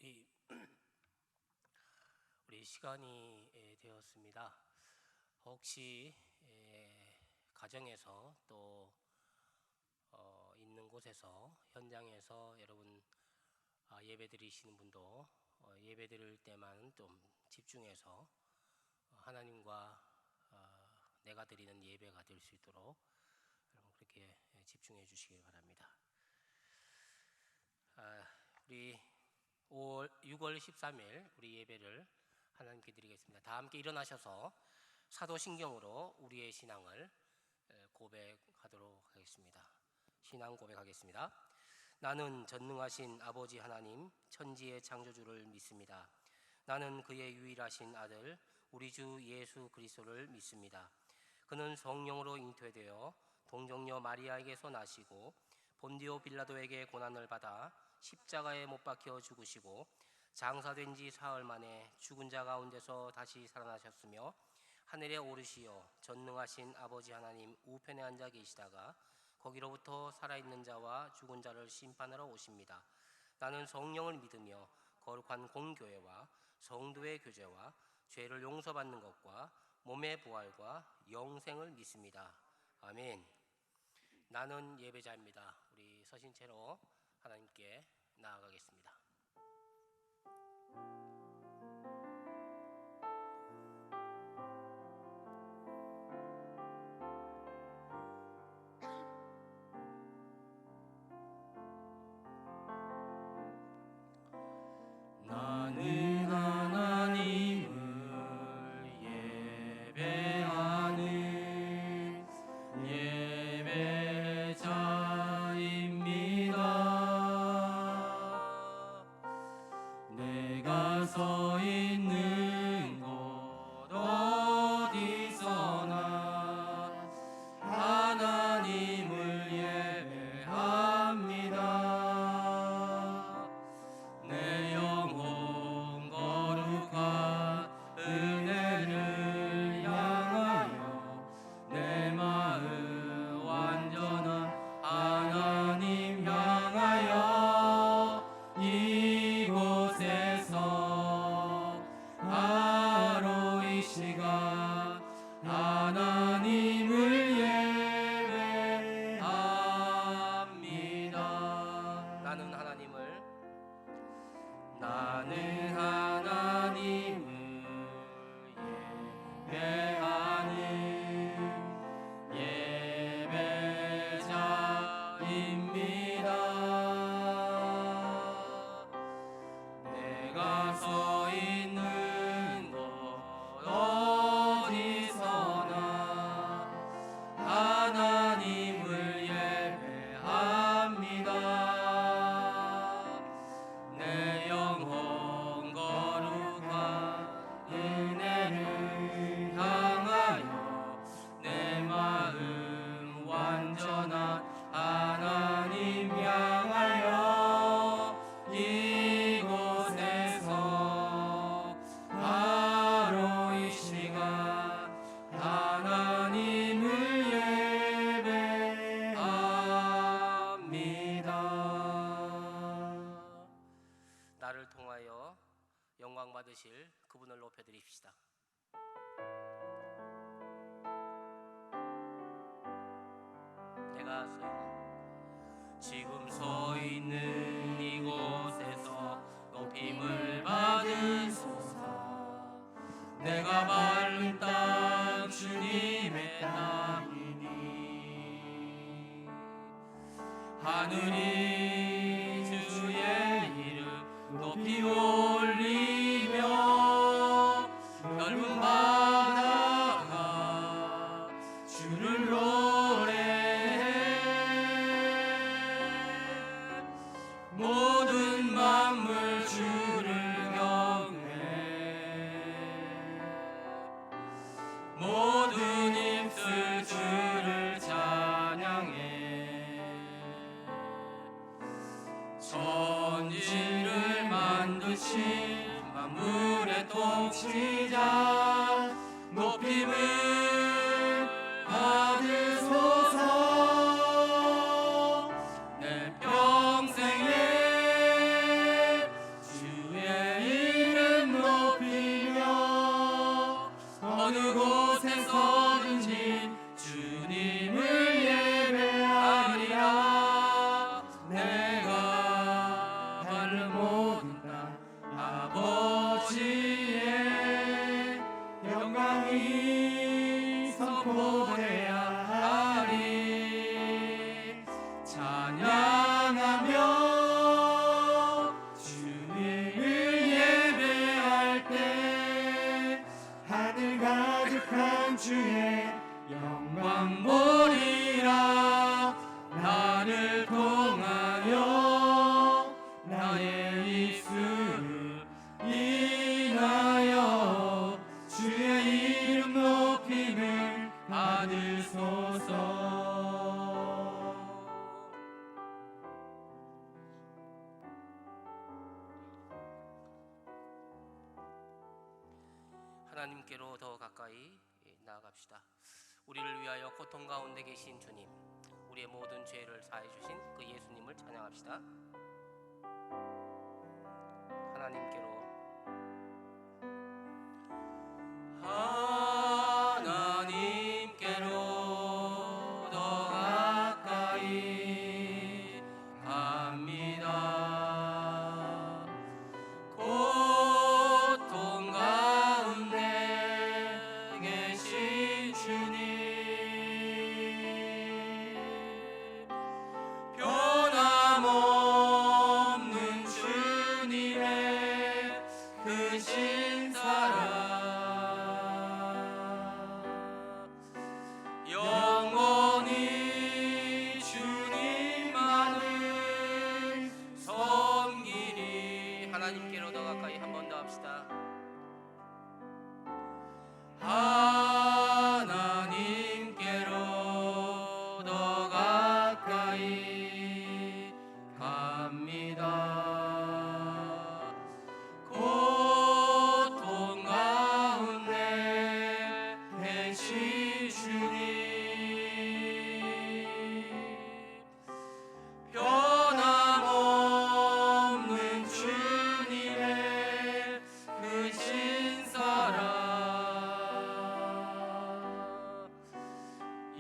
우리 시간이 되었습니다. 혹시 가정에서 또 있는 곳에서 현장에서 여러분 예배 드리시는 분도 예배 드릴 때만 좀 집중해서 하나님과 내가 드리는 예배가 될 수 있도록 여러분 그렇게 집중해 주시기 바랍니다. 우리 6월 13일 우리 예배를 하나님께 드리겠습니다. 다 함께 일어나셔서 사도신경으로 우리의 신앙을 고백하도록 하겠습니다. 신앙 고백하겠습니다. 나는 전능하신 아버지 하나님 천지의 창조주를 믿습니다. 나는 그의 유일하신 아들 우리 주 예수 그리스도를 믿습니다. 그는 성령으로 잉태되어 동정녀 마리아에게서 나시고 본디오 빌라도에게 고난을 받아 십자가에 못 박혀 죽으시고 장사된 지 사흘 만에 죽은 자 가운데서 다시 살아나셨으며 하늘에 오르시어 전능하신 아버지 하나님 우편에 앉아 계시다가 거기로부터 살아있는 자와 죽은 자를 심판하러 오십니다. 나는 성령을 믿으며 거룩한 공교회와 성도의 교제와 죄를 용서받는 것과 몸의 부활과 영생을 믿습니다. 아멘. 나는 예배자입니다. 우리 서신 채로 하나님께 나아가겠습니다. 나는 하나님을 예배하는 예배자입니다. 내가 서 있는 곳 어디서나 하나님을 예배합니다. 내 영혼 거룩한 은혜를 향하여 내 마음 완전한 하나님 향하여 이곳에서 바로 이 시간 하나님을 예배합니다. 나는 하나님을 예배하는 예배자입니다. 내가 서 있는 곳 어디서나 하나님을 예배합니다. 내 영혼 거룩한 은혜를 향하여 내 마음 완전한 하나님 향하여 이곳에서 바로 이 시간 하나님을 예배합니다. 나를 통하여 영광 받으실 그분을 높여드립시다. 내가 지금 서 있는 이곳에서 높임을 받으소서. 내가 밟은 땅 주님의 땅이니 하늘이 주의 이름 높이 올리며 넓은 바다가 주를 노래해. 모든 만물 주를 경외. 모든 입술 주를 찬양해. 천지를 만드신 만물의 통치자 높임을 받으소서. 내 평생에 주의 하나님께로 더 가까이 나아갑시다. 우리를 위하여 고통 가운데 계신 주님, 우리의 모든 죄를 사해 주신 그 예수님을 찬양합시다. 하나님께로 더 가까이 갑니다. 고통 가운데 계신 주님, 변함없는 주님의 크신 사랑, 영원히 주님만을 섬기리. 하나님께로 더 가까이 한 번 더 합시다. 하나님께로 더 가까이 갑니다. 고통 가운데 계신 주님, 변함없는 주님의 크신 사랑,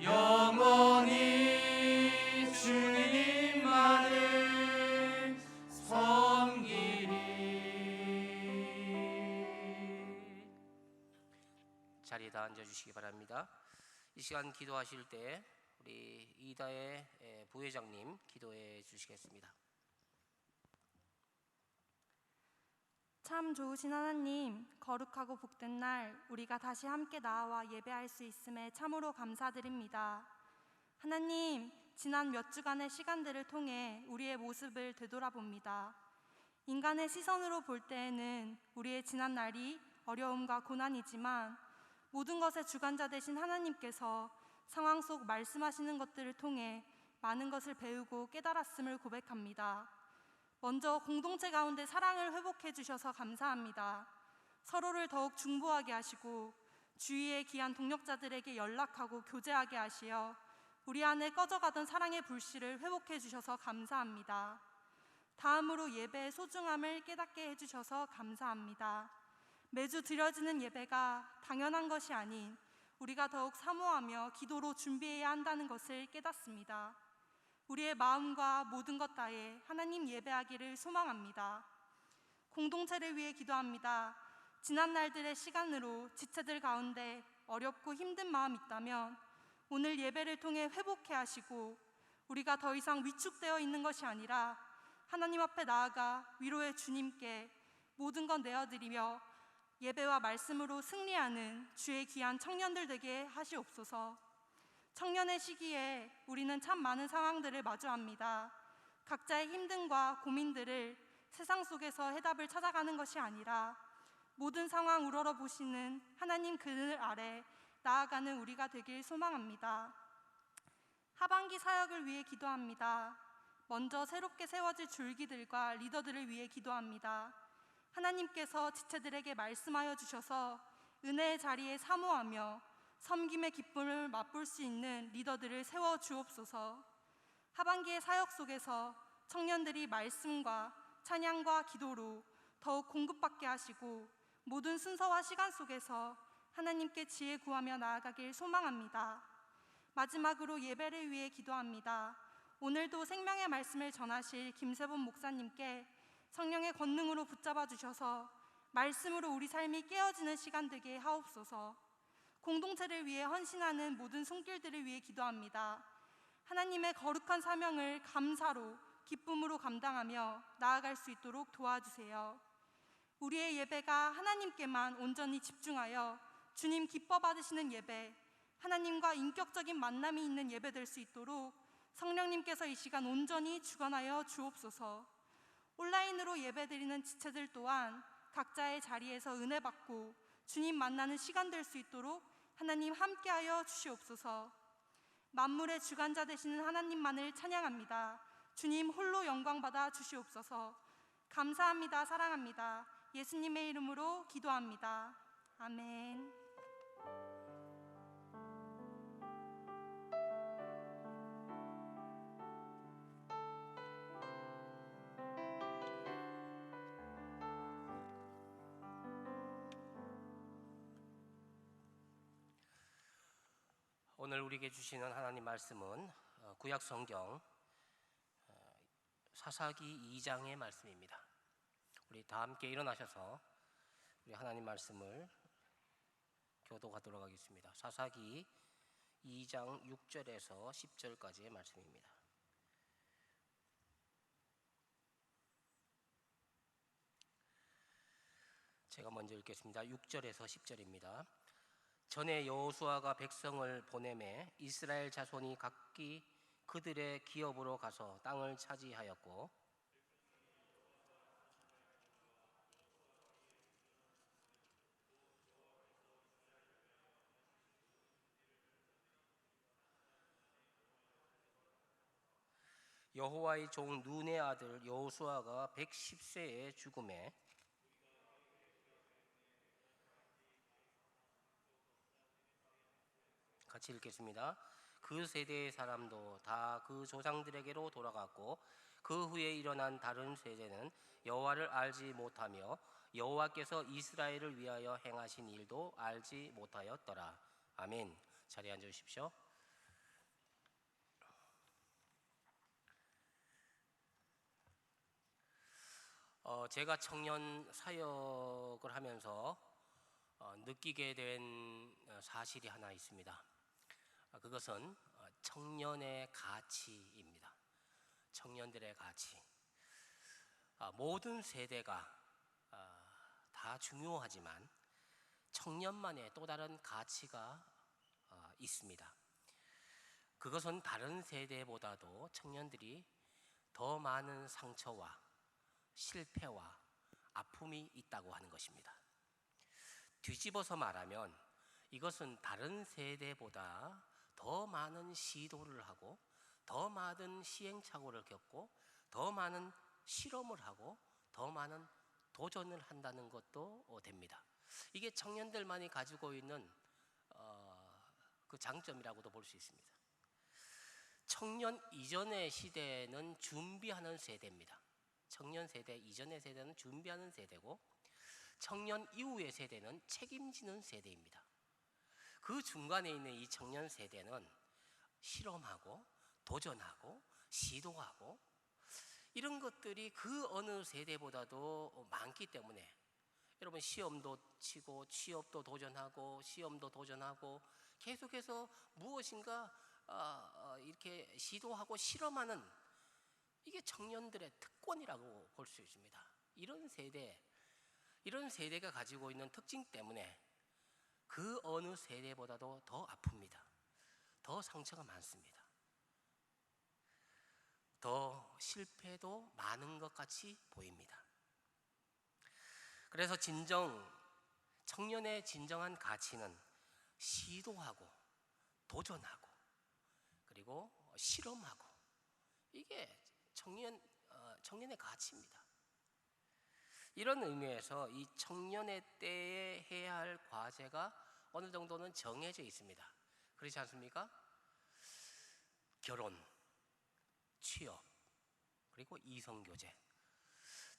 영원히 주님만을 섬기리. 자리에 다 앉아주시기 바랍니다. 이 시간 기도하실 때 우리 이다의 부회장님 기도해 주시겠습니다. 참 좋으신 하나님, 거룩하고 복된 날 우리가 다시 함께 나와 예배할 수 있음에 참으로 감사드립니다. 하나님, 지난 몇 주간의 시간들을 통해 우리의 모습을 되돌아봅니다. 인간의 시선으로 볼 때에는 우리의 지난 날이 어려움과 고난이지만 모든 것의 주관자 되신 하나님께서 상황 속 말씀하시는 것들을 통해 많은 것을 배우고 깨달았음을 고백합니다. 먼저 공동체 가운데 사랑을 회복해 주셔서 감사합니다. 서로를 더욱 중보하게 하시고 주위의 귀한 동력자들에게 연락하고 교제하게 하시어 우리 안에 꺼져가던 사랑의 불씨를 회복해 주셔서 감사합니다. 다음으로 예배의 소중함을 깨닫게 해주셔서 감사합니다. 매주 드려지는 예배가 당연한 것이 아닌 우리가 더욱 사모하며 기도로 준비해야 한다는 것을 깨닫습니다. 우리의 마음과 모든 것 다해 하나님 예배하기를 소망합니다. 공동체를 위해 기도합니다. 지난 날들의 시간으로 지체들 가운데 어렵고 힘든 마음 있다면 오늘 예배를 통해 회복해 하시고 우리가 더 이상 위축되어 있는 것이 아니라 하나님 앞에 나아가 위로의 주님께 모든 것 내어드리며 예배와 말씀으로 승리하는 주의 귀한 청년들 되게 하시옵소서. 청년의 시기에 우리는 참 많은 상황들을 마주합니다. 각자의 힘듦과 고민들을 세상 속에서 해답을 찾아가는 것이 아니라 모든 상황 우러러보시는 하나님 그늘 아래 나아가는 우리가 되길 소망합니다. 하반기 사역을 위해 기도합니다. 먼저 새롭게 세워질 줄기들과 리더들을 위해 기도합니다. 하나님께서 지체들에게 말씀하여 주셔서 은혜의 자리에 사모하며 섬김의 기쁨을 맛볼 수 있는 리더들을 세워 주옵소서. 하반기의 사역 속에서 청년들이 말씀과 찬양과 기도로 더욱 공급받게 하시고 모든 순서와 시간 속에서 하나님께 지혜 구하며 나아가길 소망합니다. 마지막으로 예배를 위해 기도합니다. 오늘도 생명의 말씀을 전하실 김세본 목사님께 성령의 권능으로 붙잡아 주셔서 말씀으로 우리 삶이 깨어지는 시간 되게 하옵소서. 공동체를 위해 헌신하는 모든 손길들을 위해 기도합니다. 하나님의 거룩한 사명을 감사로 기쁨으로 감당하며 나아갈 수 있도록 도와주세요. 우리의 예배가 하나님께만 온전히 집중하여 주님 기뻐 받으시는 예배, 하나님과 인격적인 만남이 있는 예배 될 수 있도록 성령님께서 이 시간 온전히 주관하여 주옵소서. 온라인으로 예배드리는 지체들 또한 각자의 자리에서 은혜 받고 주님 만나는 시간 될 수 있도록 하나님 함께하여 주시옵소서. 만물의 주관자 되시는 하나님만을 찬양합니다. 주님 홀로 영광 받아 주시옵소서. 감사합니다. 사랑합니다. 예수님의 이름으로 기도합니다. 아멘. 오늘 우리에게 주시는 하나님 말씀은 구약 성경 사사기 2장의 말씀입니다. 우리 다 함께 일어나셔서 우리 하나님 말씀을 교독하도록 하겠습니다. 사사기 2장 6절에서 10절까지의 말씀입니다. 제가 먼저 읽겠습니다. 6절에서 10절입니다. 전에 여호수아가 백성을 보내매 이스라엘 자손이 각기 그들의 기업으로 가서 땅을 차지하였고 여호와의 종 눈의 아들 여호수아가 110세에 죽음에 같이 읽겠습니다. 그 세대의 사람도 다 그 조상들에게로 돌아갔고 그 후에 일어난 다른 세대는 여호와를 알지 못하며 여호와께서 이스라엘을 위하여 행하신 일도 알지 못하였더라. 아멘. 자리에 앉으십시오. 제가 청년 사역을 하면서 느끼게 된 사실이 하나 있습니다. 그것은 청년의 가치입니다. 청년들의 가치. 모든 세대가 다 중요하지만 청년만의 또 다른 가치가 있습니다. 그것은 다른 세대보다도 청년들이 더 많은 상처와 실패와 아픔이 있다고 하는 것입니다. 뒤집어서 말하면 이것은 다른 세대보다 더 많은 시도를 하고 더 많은 시행착오를 겪고 더 많은 실험을 하고 더 많은 도전을 한다는 것도 됩니다. 이게 청년들만이 가지고 있는 그 장점이라고도 볼 수 있습니다. 청년 이전의 시대는 준비하는 세대입니다. 청년 세대 이전의 세대는 준비하는 세대고 청년 이후의 세대는 책임지는 세대입니다. 그 중간에 있는 이 청년 세대는 실험하고 도전하고 시도하고 이런 것들이 그 어느 세대보다도 많기 때문에 여러분 시험도 치고 취업도 도전하고 시험도 도전하고 계속해서 무엇인가 이렇게 시도하고 실험하는 이게 청년들의 특권이라고 볼 수 있습니다. 이런 세대가 가지고 있는 특징 때문에 그 어느 세대보다도 더 아픕니다. 더 상처가 많습니다. 더 실패도 많은 것 같이 보입니다. 그래서 청년의 진정한 가치는 시도하고 도전하고 그리고 실험하고 이게 청년의 가치입니다. 이런 의미에서 이 청년의 때에 해야 할 과제가 어느 정도는 정해져 있습니다. 그렇지 않습니까? 결혼, 취업, 그리고 이성교제.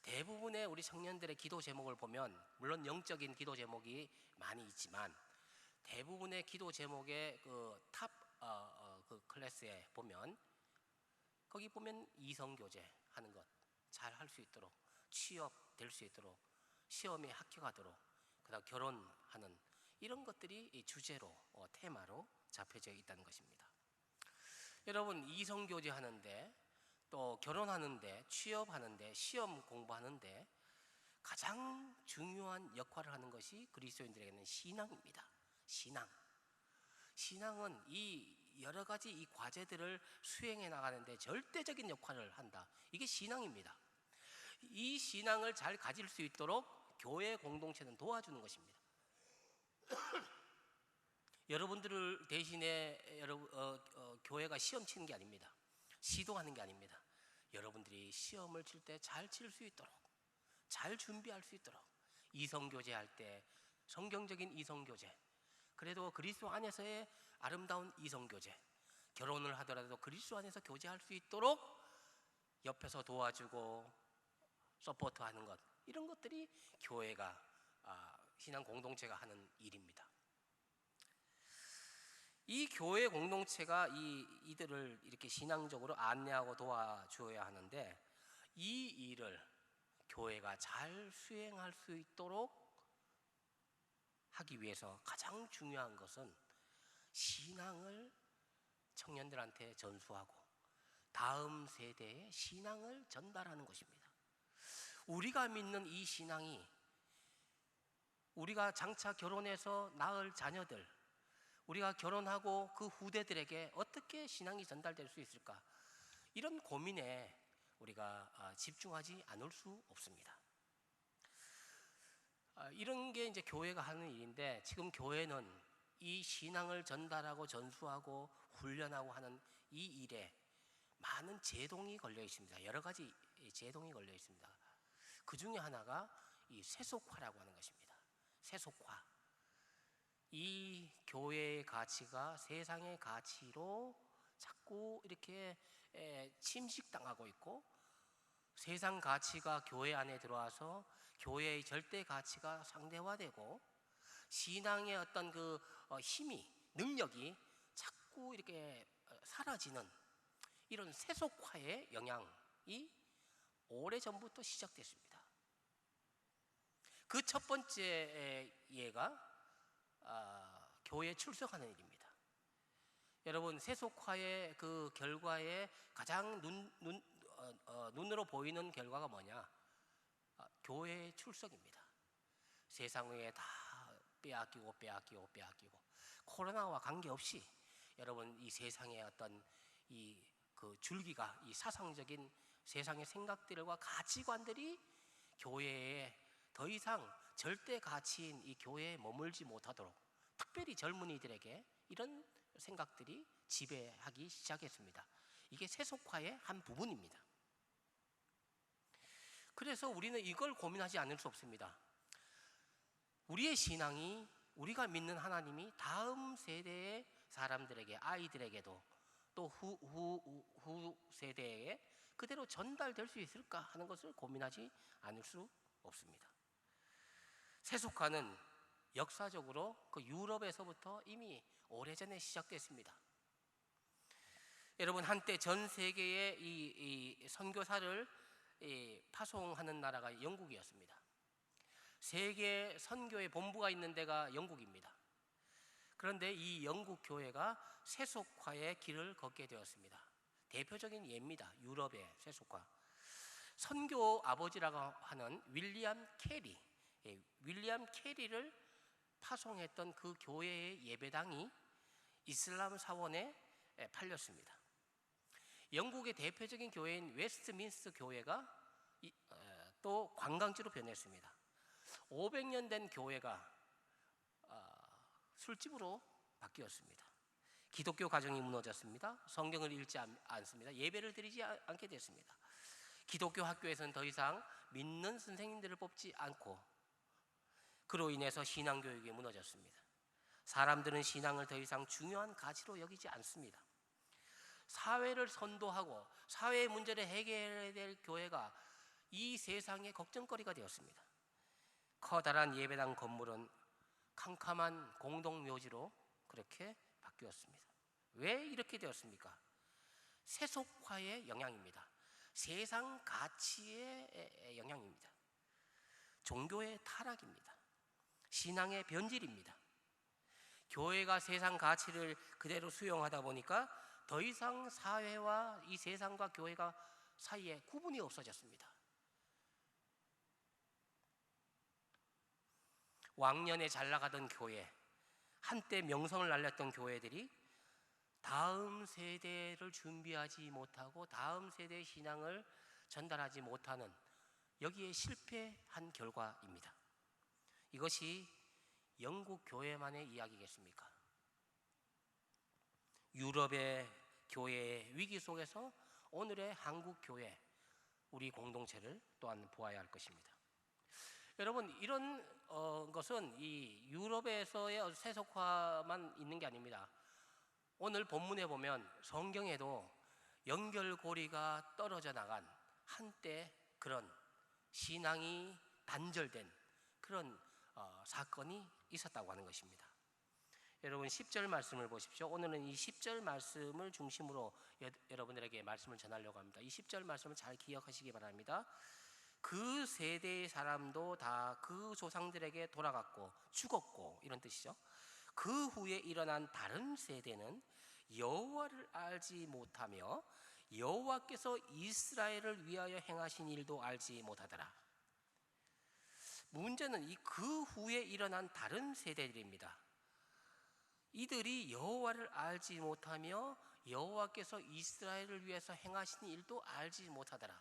대부분의 우리 청년들의 기도 제목을 보면 물론 영적인 기도 제목이 많이 있지만 대부분의 기도 제목의 탑 클래스에 보면 거기 보면 이성교제 하는 것 잘 할 수 있도록 취업 될 수 있도록 시험에 합격하도록 그다음 결혼하는 이런 것들이 이 주제로 테마로 잡혀져 있다는 것입니다. 여러분 이성교제 하는데 또 결혼하는데 취업하는데 시험 공부하는데 가장 중요한 역할을 하는 것이 그리스도인들에게는 신앙입니다. 신앙은 이 여러 가지 이 과제들을 수행해 나가는데 절대적인 역할을 한다. 이게 신앙입니다. 이 신앙을 잘 가질 수 있도록 교회 공동체는 도와주는 것입니다. 여러분들을 대신에 교회가 시험 치는 게 아닙니다. 시도하는 게 아닙니다. 여러분들이 시험을 칠 때 잘 칠 수 있도록 잘 준비할 수 있도록 이성교제할 때 성경적인 이성교제, 그래도 그리스도 안에서의 아름다운 이성교제, 결혼을 하더라도 그리스도 안에서 교제할 수 있도록 옆에서 도와주고 서포트하는 것, 이런 것들이 교회가 신앙 공동체가 하는 일입니다. 이 교회 공동체가 이들을 이렇게 신앙적으로 안내하고 도와줘야 하는데, 이 일을 교회가 잘 수행할 수 있도록 하기 위해서 가장 중요한 것은 신앙을 청년들한테 전수하고 다음 세대에 신앙을 전달하는 것입니다. 우리가 믿는 이 신앙이 우리가 장차 결혼해서 낳을 자녀들, 우리가 결혼하고 그 후대들에게 어떻게 신앙이 전달될 수 있을까, 이런 고민에 우리가 집중하지 않을 수 없습니다. 이런 게 이제 교회가 하는 일인데, 지금 교회는 이 신앙을 전달하고 전수하고 훈련하고 하는 이 일에 많은 제동이 걸려 있습니다. 여러 가지 제동이 걸려 있습니다. 그 중에 하나가 이 세속화라고 하는 것입니다. 세속화. 이 교회의 가치가 세상의 가치로 자꾸 이렇게 침식당하고 있고, 세상 가치가 교회 안에 들어와서 교회의 절대 가치가 상대화되고, 신앙의 어떤 그 힘이, 능력이 자꾸 이렇게 사라지는 이런 세속화의 영향이 오래전부터 시작됐습니다. 그 첫 번째 예가 교회에 출석하는 일입니다. 여러분, 세속화의 그 결과에 가장 눈으로 보이는 결과가 뭐냐? 교회의 출석입니다. 세상 위에 다 빼앗기고 코로나와 관계없이 여러분, 이 세상의 어떤 그 줄기가, 이 사상적인 세상의 생각들과 가치관들이 교회에 더 이상 절대 가치인 이 교회에 머물지 못하도록, 특별히 젊은이들에게 이런 생각들이 지배하기 시작했습니다. 이게 세속화의 한 부분입니다. 그래서 우리는 이걸 고민하지 않을 수 없습니다. 우리의 신앙이, 우리가 믿는 하나님이 다음 세대의 사람들에게, 아이들에게도 또 후 세대에 그대로 전달될 수 있을까 하는 것을 고민하지 않을 수 없습니다. 세속화는 역사적으로 그 유럽에서부터 이미 오래전에 시작됐습니다. 여러분, 한때 전 세계에 이 선교사를 파송하는 나라가 영국이었습니다. 세계 선교의 본부가 있는 데가 영국입니다. 그런데 이 영국 교회가 세속화의 길을 걷게 되었습니다. 대표적인 예입니다. 유럽의 세속화. 선교 아버지라고 하는 윌리엄 캐리를 파송했던 그 교회의 예배당이 이슬람 사원에 팔렸습니다. 영국의 대표적인 교회인 웨스트민스터 교회가 또 관광지로 변했습니다. 500년 된 교회가 술집으로 바뀌었습니다. 기독교 가정이 무너졌습니다. 성경을 읽지 않습니다. 예배를 드리지 않게 됐습니다. 기독교 학교에서는 더 이상 믿는 선생님들을 뽑지 않고, 그로 인해서 신앙교육이 무너졌습니다. 사람들은 신앙을 더 이상 중요한 가치로 여기지 않습니다. 사회를 선도하고 사회의 문제를 해결해야 될 교회가 이 세상의 걱정거리가 되었습니다. 커다란 예배당 건물은 캄캄한 공동묘지로 그렇게 바뀌었습니다. 왜 이렇게 되었습니까? 세속화의 영향입니다. 세상 가치의 영향입니다. 종교의 타락입니다. 신앙의 변질입니다. 교회가 세상 가치를 그대로 수용하다 보니까 더 이상 사회와 이 세상과 교회가 사이에 구분이 없어졌습니다. 왕년에 잘 나가던 교회, 한때 명성을 날렸던 교회들이 다음 세대를 준비하지 못하고 다음 세대의 신앙을 전달하지 못하는, 여기에 실패한 결과입니다. 이것이 영국 교회만의 이야기겠습니까? 유럽의 교회의 위기 속에서 오늘의 한국 교회, 우리 공동체를 또한 보아야 할 것입니다. 여러분 이런 것은 이 유럽에서의 세속화만 있는 게 아닙니다. 오늘 본문에 보면 성경에도 연결고리가 떨어져 나간 한때 그런 신앙이 단절된 그런 사건이 있었다고 하는 것입니다. 여러분 10절 말씀을 보십시오. 오늘은 이 10절 말씀을 중심으로 여러분들에게 말씀을 전하려고 합니다. 이 10절 말씀을 잘 기억하시기 바랍니다. 그 세대의 사람도 다 그 조상들에게 돌아갔고 죽었고, 이런 뜻이죠. 그 후에 일어난 다른 세대는 여호와를 알지 못하며 여호와께서 이스라엘을 위하여 행하신 일도 알지 못하더라. 문제는 이 그 후에 일어난 다른 세대들입니다. 이들이 여호와를 알지 못하며 여호와께서 이스라엘을 위해서 행하신 일도 알지 못하더라.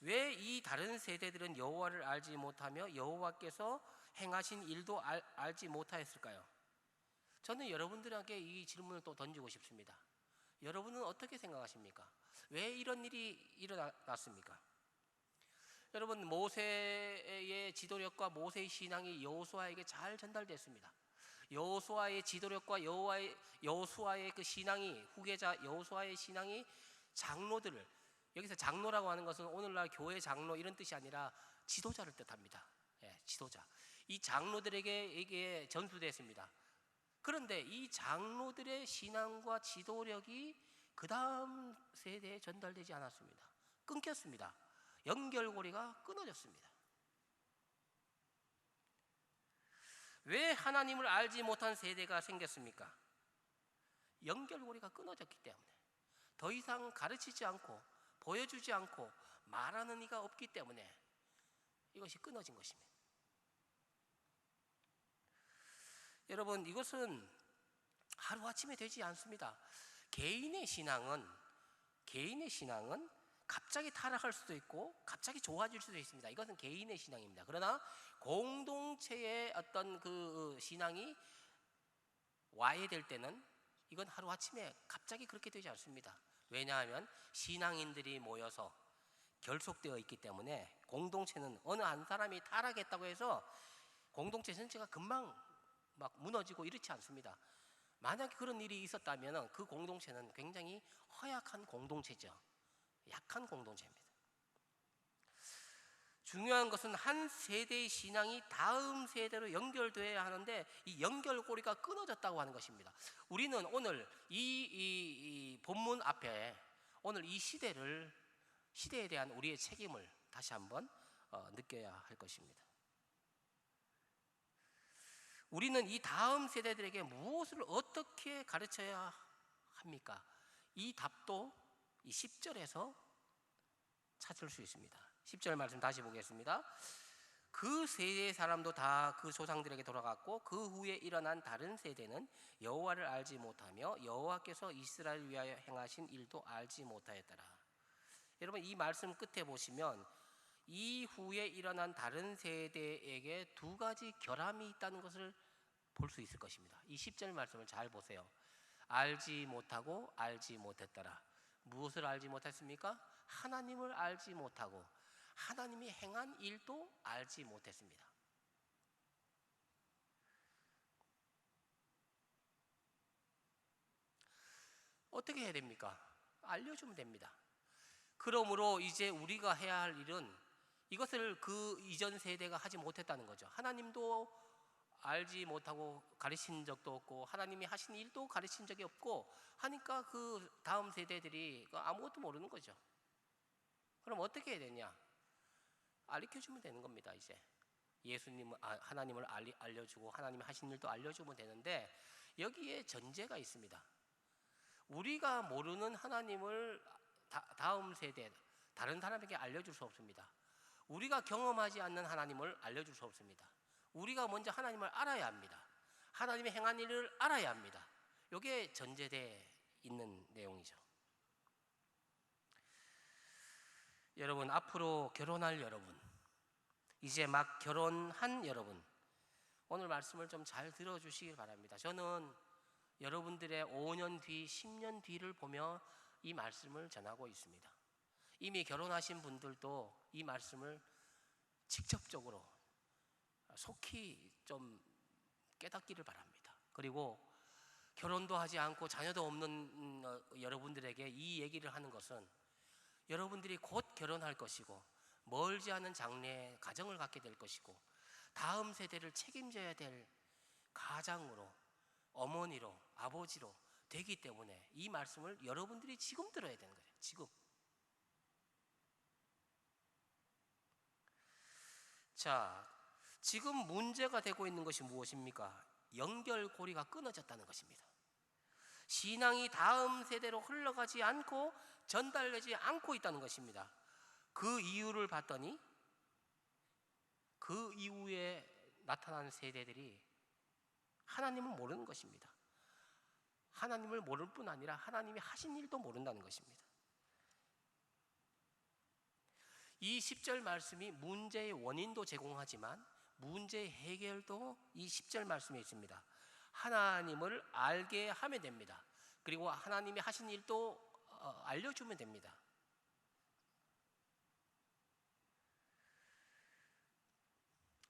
왜 이 다른 세대들은 여호와를 알지 못하며 여호와께서 행하신 일도 알지 못하였을까요? 저는 여러분들에게 이 질문을 또 던지고 싶습니다. 여러분은 어떻게 생각하십니까? 왜 이런 일이 일어났습니까? 여러분, 모세의 지도력과 모세의 신앙이 여호수아에게 잘 전달됐습니다. 여호수아의 지도력과 여호수아의 그 신앙이, 후계자 여호수아의 신앙이 장로들을, 여기서 장로라고 하는 것은 오늘날 교회 장로 이런 뜻이 아니라 지도자를 뜻합니다. 지도자. 이 장로들에게 이게 전수됐습니다. 그런데 이 장로들의 신앙과 지도력이 그 다음 세대에 전달되지 않았습니다. 끊겼습니다. 연결고리가 끊어졌습니다. 왜 하나님을 알지 못한 세대가 생겼습니까? 연결고리가 끊어졌기 때문에, 더 이상 가르치지 않고 보여주지 않고 말하는 이가 없기 때문에 이것이 끊어진 것입니다. 여러분, 이것은 하루아침에 되지 않습니다. 개인의 신앙은 갑자기 타락할 수도 있고 갑자기 좋아질 수도 있습니다. 이것은 개인의 신앙입니다. 그러나 공동체의 어떤 그 신앙이 와해될 때는 이건 하루아침에 갑자기 그렇게 되지 않습니다. 왜냐하면 신앙인들이 모여서 결속되어 있기 때문에, 공동체는 어느 한 사람이 타락했다고 해서 공동체 전체가 금방 막 무너지고 이렇지 않습니다. 만약에 그런 일이 있었다면 그 공동체는 굉장히 허약한 공동체죠. 약한 공동체입니다. 중요한 것은 한 세대의 신앙이 다음 세대로 연결되어야 하는데 이 연결고리가 끊어졌다고 하는 것입니다. 우리는 오늘 이 본문 앞에 오늘 이 시대에 대한 우리의 책임을 다시 한번 느껴야 할 것입니다. 우리는 이 다음 세대들에게 무엇을 어떻게 가르쳐야 합니까? 이 답도 이 10절에서 찾을 수 있습니다. 10절 말씀 다시 보겠습니다. 그 세대의 사람도 다 그 조상들에게 돌아갔고 그 후에 일어난 다른 세대는 여호와를 알지 못하며 여호와께서 이스라엘을 위하여 행하신 일도 알지 못하였더라. 여러분, 이 말씀 끝에 보시면 이후에 일어난 다른 세대에게 두 가지 결함이 있다는 것을 볼 수 있을 것입니다. 이 10절 말씀을 잘 보세요. 알지 못하고 알지 못했더라. 무엇을 알지 못했습니까? 하나님을 알지 못하고 하나님이 행한 일도 알지 못했습니다. 어떻게 해야 됩니까? 알려주면 됩니다. 그러므로 이제 우리가 해야 할 일은 이것을 그 이전 세대가 하지 못했다는 거죠. 하나님도 알지 못하고 가르친 적도 없고 하나님이 하신 일도 가르친 적이 없고 하니까 그 다음 세대들이 아무것도 모르는 거죠. 그럼 어떻게 해야 되냐? 알려주면 되는 겁니다. 이제 하나님을 알려주고 하나님이 하신 일도 알려주면 되는데 여기에 전제가 있습니다. 우리가 모르는 하나님을 다음 세대 다른 사람에게 알려줄 수 없습니다. 우리가 경험하지 않는 하나님을 알려줄 수 없습니다. 우리가 먼저 하나님을 알아야 합니다. 하나님의 행한 일을 알아야 합니다. 이게 전제되어 있는 내용이죠. 여러분, 앞으로 결혼할 여러분, 이제 막 결혼한 여러분, 오늘 말씀을 좀 잘 들어주시길 바랍니다. 저는 여러분들의 5년 뒤, 10년 뒤를 보며 이 말씀을 전하고 있습니다. 이미 결혼하신 분들도 이 말씀을 직접적으로 속히 좀 깨닫기를 바랍니다. 그리고 결혼도 하지 않고 자녀도 없는 여러분들에게 이 얘기를 하는 것은 여러분들이 곧 결혼할 것이고 멀지 않은 장래에 가정을 갖게 될 것이고 다음 세대를 책임져야 될 가장으로, 어머니로, 아버지로 되기 때문에 이 말씀을 여러분들이 지금 들어야 되는 거예요. 지금. 자, 지금 문제가 되고 있는 것이 무엇입니까? 연결고리가 끊어졌다는 것입니다. 신앙이 다음 세대로 흘러가지 않고 전달되지 않고 있다는 것입니다. 그 이유를 봤더니 그 이후에 나타난 세대들이 하나님을 모르는 것입니다. 하나님을 모를 뿐 아니라 하나님이 하신 일도 모른다는 것입니다. 이 10절 말씀이 문제의 원인도 제공하지만 문제의 해결도 이 10절 말씀에 있습니다. 하나님을 알게 하면 됩니다. 그리고 하나님이 하신 일도 알려주면 됩니다.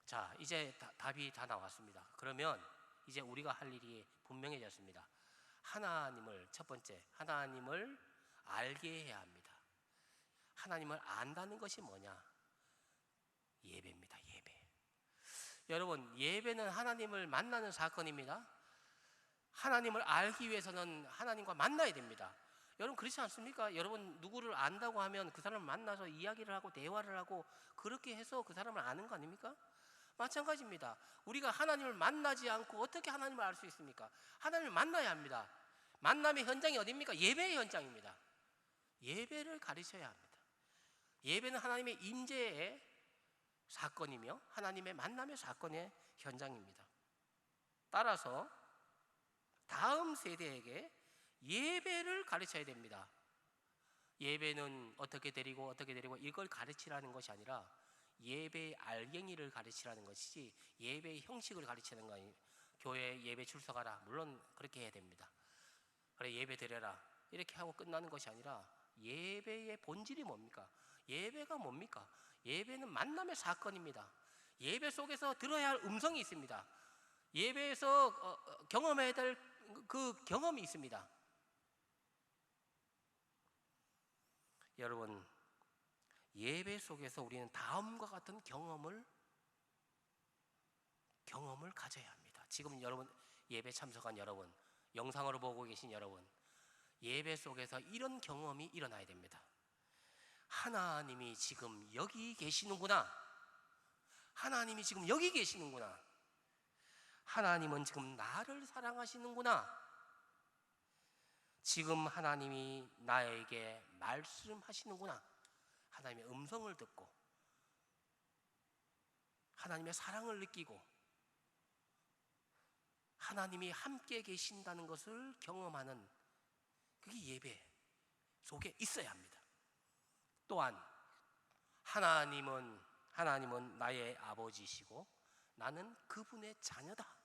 자, 이제 답이 다 나왔습니다. 그러면 이제 우리가 할 일이 분명해졌습니다. 하나님을, 첫 번째, 하나님을 알게 해야 합니다. 하나님을 안다는 것이 뭐냐? 예배입니다. 예배. 여러분, 예배는 하나님을 만나는 사건입니다. 하나님을 알기 위해서는 하나님과 만나야 됩니다. 여러분, 그렇지 않습니까? 여러분, 누구를 안다고 하면 그 사람을 만나서 이야기를 하고 대화를 하고 그렇게 해서 그 사람을 아는 거 아닙니까? 마찬가지입니다. 우리가 하나님을 만나지 않고 어떻게 하나님을 알 수 있습니까? 하나님을 만나야 합니다. 만남의 현장이 어디입니까? 예배의 현장입니다. 예배를 가르쳐야 합니다. 예배는 하나님의 임재의 사건이며 하나님의 만남의 사건의 현장입니다. 따라서 다음 세대에게 예배를 가르쳐야 됩니다. 예배는 어떻게 드리고 이걸 가르치라는 것이 아니라 예배의 알갱이를 가르치라는 것이지 예배의 형식을 가르치는 거 아니에요. 교회에 예배 출석하라, 물론 그렇게 해야 됩니다. 그래, 예배 드려라 이렇게 하고 끝나는 것이 아니라 예배의 본질이 뭡니까? 예배가 뭡니까? 예배는 만남의 사건입니다. 예배 속에서 들어야 할 음성이 있습니다. 예배에서 경험해야 될 그 경험이 있습니다. 여러분, 예배 속에서 우리는 다음과 같은 경험을 가져야 합니다. 지금 여러분, 예배 참석한 여러분, 영상으로 보고 계신 여러분, 예배 속에서 이런 경험이 일어나야 됩니다. 하나님이 지금 여기 계시는구나. 하나님이 지금 여기 계시는구나. 하나님은 지금 나를 사랑하시는구나. 지금 하나님이 나에게 말씀하시는구나. 하나님의 음성을 듣고 하나님의 사랑을 느끼고 하나님이 함께 계신다는 것을 경험하는 그게 예배 속에 있어야 합니다. 또한 하나님은 나의 아버지시고 나는 그분의 자녀다.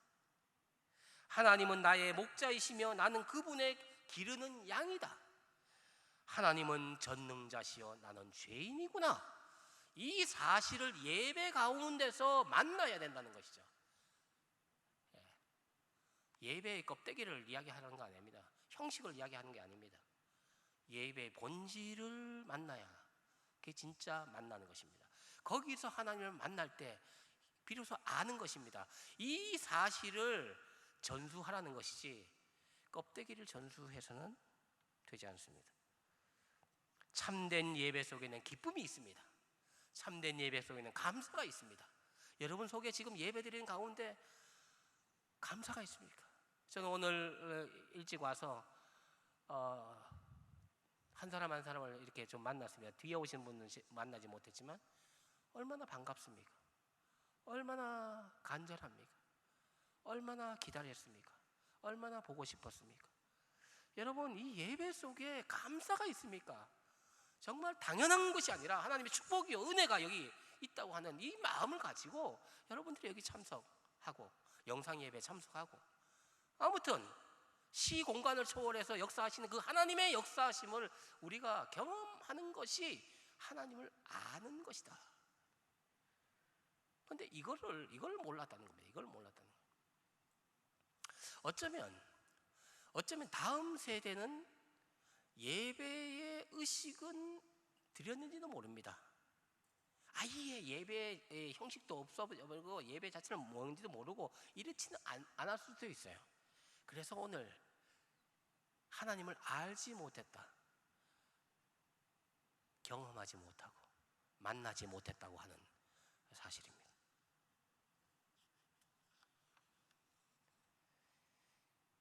하나님은 나의 목자이시며 나는 그분의 기르는 양이다. 하나님은 전능자시여 나는 죄인이구나. 이 사실을 예배 가운데서 만나야 된다는 것이죠. 예배의 껍데기를 이야기하는 거 아닙니다. 형식을 이야기하는 게 아닙니다. 예배의 본질을 만나야 그게 진짜 만나는 것입니다. 거기서 하나님을 만날 때 비로소 아는 것입니다. 이 사실을 전수하라는 것이지 껍데기를 전수해서는 되지 않습니다. 참된 예배 속에는 기쁨이 있습니다. 참된 예배 속에는 감사가 있습니다. 여러분 속에 지금 예배 드리는 가운데 감사가 있습니까? 저는 오늘 일찍 와서 한 사람 한 사람을 이렇게 좀 만났습니다. 뒤에 오신 분은 만나지 못했지만 얼마나 반갑습니까? 얼마나 간절합니까? 얼마나 기다렸습니까? 얼마나 보고 싶었습니까? 여러분, 이 예배 속에 감사가 있습니까? 정말 당연한 것이 아니라 하나님의 축복이요, 은혜가 여기 있다고 하는 이 마음을 가지고 여러분들이 여기 참석하고 영상 예배 참석하고 아무튼 시 공간을 초월해서 역사하시는 그 하나님의 역사하심을 우리가 경험하는 것이 하나님을 아는 것이다. 근데 이걸 몰랐다는 겁니다. 이걸 몰랐다는 거예요. 어쩌면 다음 세대는 예배의 의식은 드렸는지도 모릅니다. 아예 예배의 형식도 없어버리고 예배 자체를 뭔지도 모르고 이렇지는 않을 수도 있어요. 그래서 오늘 하나님을 알지 못했다, 경험하지 못하고 만나지 못했다고 하는 사실입니다.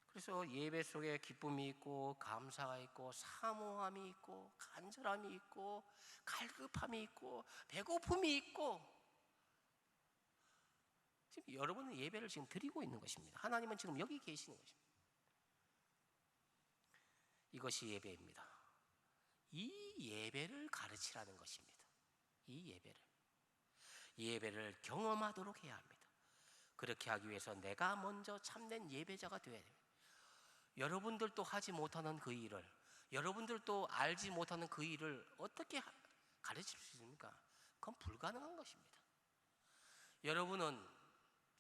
그래서 예배 속에 기쁨이 있고 감사가 있고 사모함이 있고 간절함이 있고 갈급함이 있고 배고픔이 있고, 지금 여러분은 예배를 지금 드리고 있는 것입니다. 하나님은 지금 여기 계시는 것입니다. 이것이 예배입니다. 이 예배를 가르치라는 것입니다. 이 예배를 경험하도록 해야 합니다. 그렇게 하기 위해서 내가 먼저 참된 예배자가 되어야 됩니다. 여러분들도 하지 못하는 그 일을, 여러분들도 알지 못하는 그 일을 어떻게 가르칠 수 있습니까? 그건 불가능한 것입니다.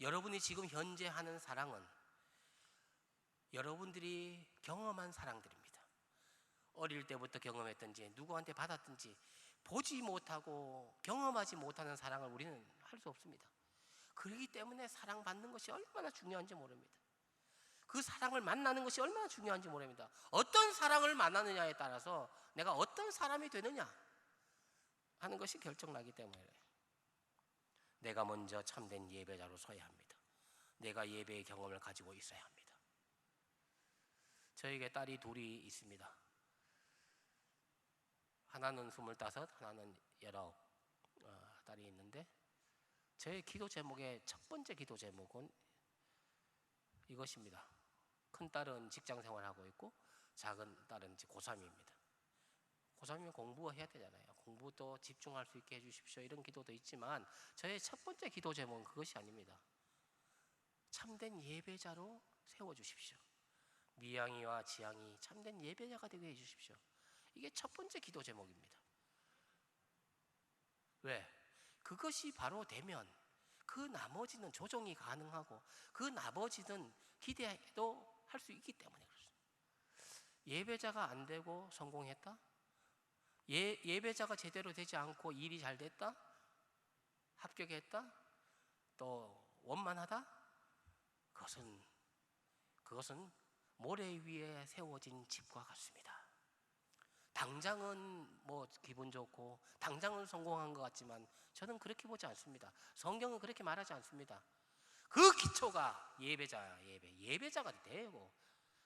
여러분이 지금 현재 하는 사랑은 여러분들이 경험한 사랑들입니다. 어릴 때부터 경험했든지 누구한테 받았든지 보지 못하고 경험하지 못하는 사랑을 우리는 할 수 없습니다. 그렇기 때문에 사랑받는 것이 얼마나 중요한지 모릅니다. 그 사랑을 만나는 것이 얼마나 중요한지 모릅니다. 어떤 사랑을 만나느냐에 따라서 내가 어떤 사람이 되느냐 하는 것이 결정나기 때문에 내가 먼저 참된 예배자로 서야 합니다. 내가 예배의 경험을 가지고 있어야 합니다. 저에게 딸이 둘이 있습니다. 하나는 25, 하나는 19 딸이 있는데, 제 기도 제목의 첫 번째 기도 제목은 이것입니다. 큰 딸은 직장 생활하고 있고 작은 딸은 이제 고3입니다. 고3이면 공부해야 되잖아요. 공부도 집중할 수 있게 해주십시오, 이런 기도도 있지만 저의 첫 번째 기도 제목은 그것이 아닙니다. 참된 예배자로 세워주십시오. 미양이와 지양이 참된 예배자가 되게 해주십시오. 이게 첫 번째 기도 제목입니다. 왜? 그것이 바로 되면 그 나머지는 조정이 가능하고 그 나머지는 기대도 할 수 있기 때문에 그렇습니다. 예배자가 안 되고 성공했다? 예배자가 제대로 되지 않고 일이 잘 됐다? 합격했다? 또 원만하다? 그것은 모래 위에 세워진 집과 같습니다. 당장은 뭐 기분 좋고 당장은 성공한 것 같지만 저는 그렇게 보지 않습니다. 성경은 그렇게 말하지 않습니다. 그 기초가 예배자가 되고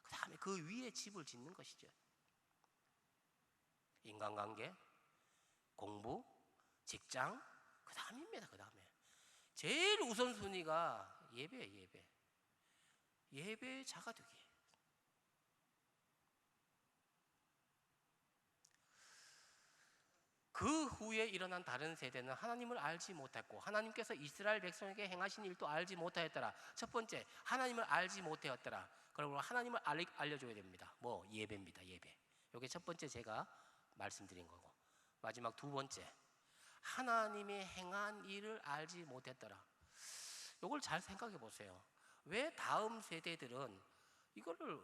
그 다음에 그 위에 집을 짓는 것이죠. 인간관계, 공부, 직장, 그 다음입니다. 그 다음에 제일 우선순위가 예배예요. 예배자가 되기. 그 후에 일어난 다른 세대는 하나님을 알지 못했고 하나님께서 이스라엘 백성에게 행하신 일도 알지 못하였더라. 첫 번째, 하나님을 알지 못하였더라. 그리고 하나님을 알려줘야 됩니다. 뭐? 예배입니다. 예배. 이게 첫 번째 제가 말씀드린 거고, 마지막 두 번째, 하나님이 행한 일을 알지 못했더라. 이걸 잘 생각해 보세요. 왜 다음 세대들은 이거를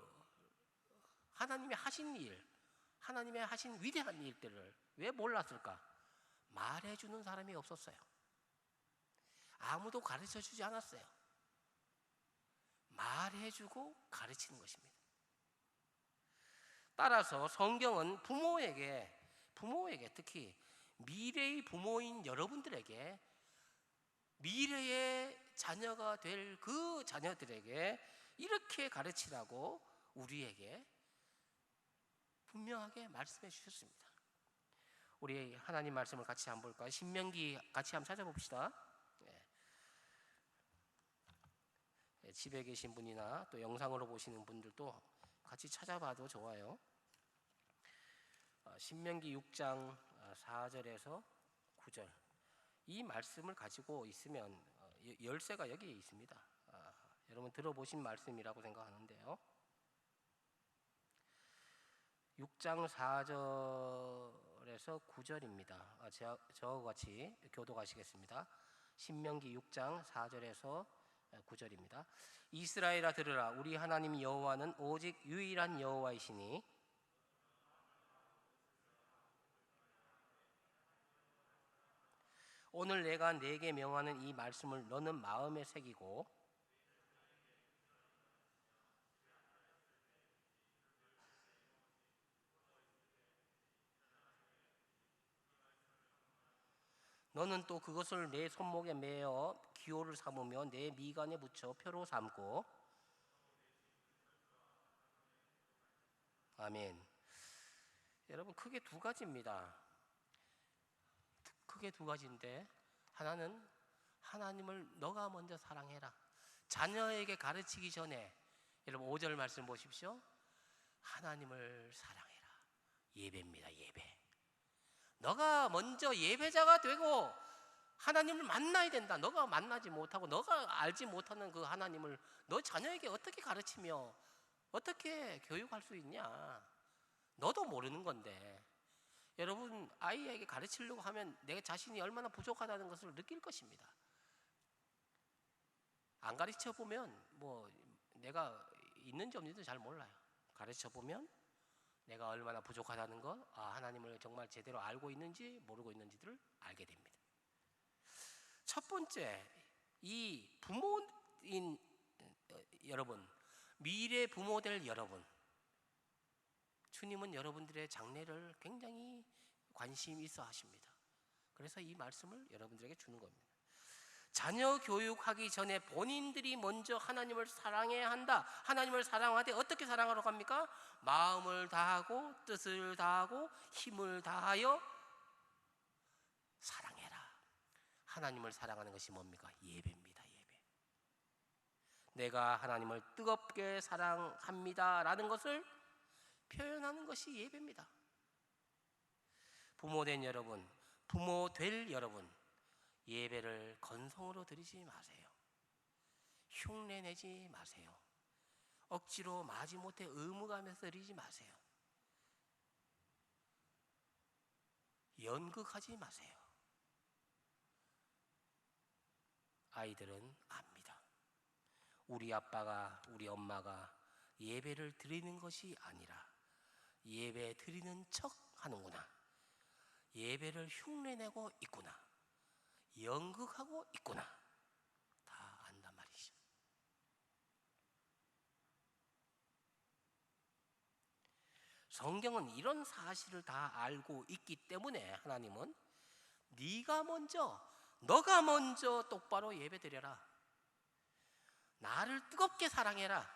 하나님이 하신 일, 하나님의 하신 위대한 일들을 왜 몰랐을까? 말해주는 사람이 없었어요. 아무도 가르쳐주지 않았어요. 말해주고 가르치는 것입니다. 따라서 성경은 부모에게 특히 미래의 부모인 여러분들에게, 미래의 자녀가 될 그 자녀들에게 이렇게 가르치라고 우리에게 분명하게 말씀해 주셨습니다. 우리 하나님 말씀을 같이 한번 볼까요? 신명기 같이 한번 찾아봅시다. 집에 계신 분이나 또 영상으로 보시는 분들도 같이 찾아봐도 좋아요. 신명기 6장 4절에서 9절, 이 말씀을 가지고 있으면 열쇠가 여기에 있습니다. 여러분 들어보신 말씀이라고 생각하는데요. 6장 4절에서 9절입니다. 저와 같이 교독하시겠습니다. 신명기 6장 4절에서 9절입니다. 이스라엘아 들으라. 우리 하나님 여호와는 오직 유일한 여호와이시니 오늘 내가 네게 명하는 이 말씀을 너는 마음에 새기고 너는 또 그것을 내 손목에 매어 기호를 삼으며 내 미간에 붙여 표로 삼고. 아멘. 여러분, 크게 두 가지입니다. 크게 두 가지인데, 하나는 하나님을 너가 먼저 사랑해라. 자녀에게 가르치기 전에 여러분 5절 말씀 보십시오. 하나님을 사랑해라. 예배입니다. 예배. 너가 먼저 예배자가 되고 하나님을 만나야 된다. 너가 만나지 못하고 너가 알지 못하는 그 하나님을 너 자녀에게 어떻게 가르치며 어떻게 교육할 수 있냐. 너도 모르는 건데. 여러분, 아이에게 가르치려고 하면 내 자신이 얼마나 부족하다는 것을 느낄 것입니다. 안 가르쳐 보면 뭐 내가 있는지 없는지도 잘 몰라요. 가르쳐 보면 내가 얼마나 부족하다는 것, 하나님을 정말 제대로 알고 있는지 모르고 있는지를 알게 됩니다. 첫 번째, 이 부모인 여러분, 미래 부모 될 여러분, 주님은 여러분들의 장래를 굉장히 관심 있어 하십니다. 그래서 이 말씀을 여러분들에게 주는 겁니다. 자녀 교육하기 전에 본인들이 먼저 하나님을 사랑해야 한다. 하나님을 사랑하되 어떻게 사랑하러 갑니까? 마음을 다하고 뜻을 다하고 힘을 다하여 사랑해라. 하나님을 사랑하는 것이 뭡니까? 예배입니다. 예배. 내가 하나님을 뜨겁게 사랑합니다 라는 것을 표현하는 것이 예배입니다. 부모된 여러분, 부모 될 여러분, 예배를 건성으로 드리지 마세요. 흉내내지 마세요. 억지로 마지못해 의무감에서 드리지 마세요. 연극하지 마세요. 아이들은 압니다. 우리 아빠가, 우리 엄마가 예배를 드리는 것이 아니라 예배 드리는 척 하는구나. 예배를 흉내내고 있구나. 연극하고 있구나. 다 안단 말이죠. 성경은 이런 사실을 다 알고 있기 때문에 하나님은 너가 먼저 똑바로 예배드려라. 나를 뜨겁게 사랑해라.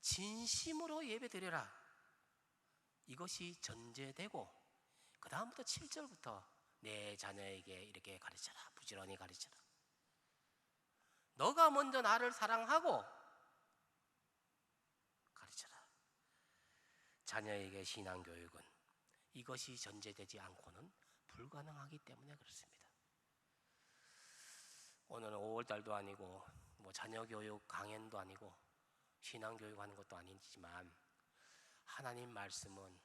진심으로 예배드려라. 이것이 전제되고 그 다음부터 7절부터 내 자녀에게 이렇게 가르쳐라. 부지런히 가르쳐라. 너가 먼저 나를 사랑하고 가르쳐라. 자녀에게 신앙교육은 이것이 전제되지 않고는 불가능하기 때문에 그렇습니다. 오늘은 5월달도 아니고 뭐 자녀교육 강연도 아니고 신앙교육하는 것도 아니지만 하나님 말씀은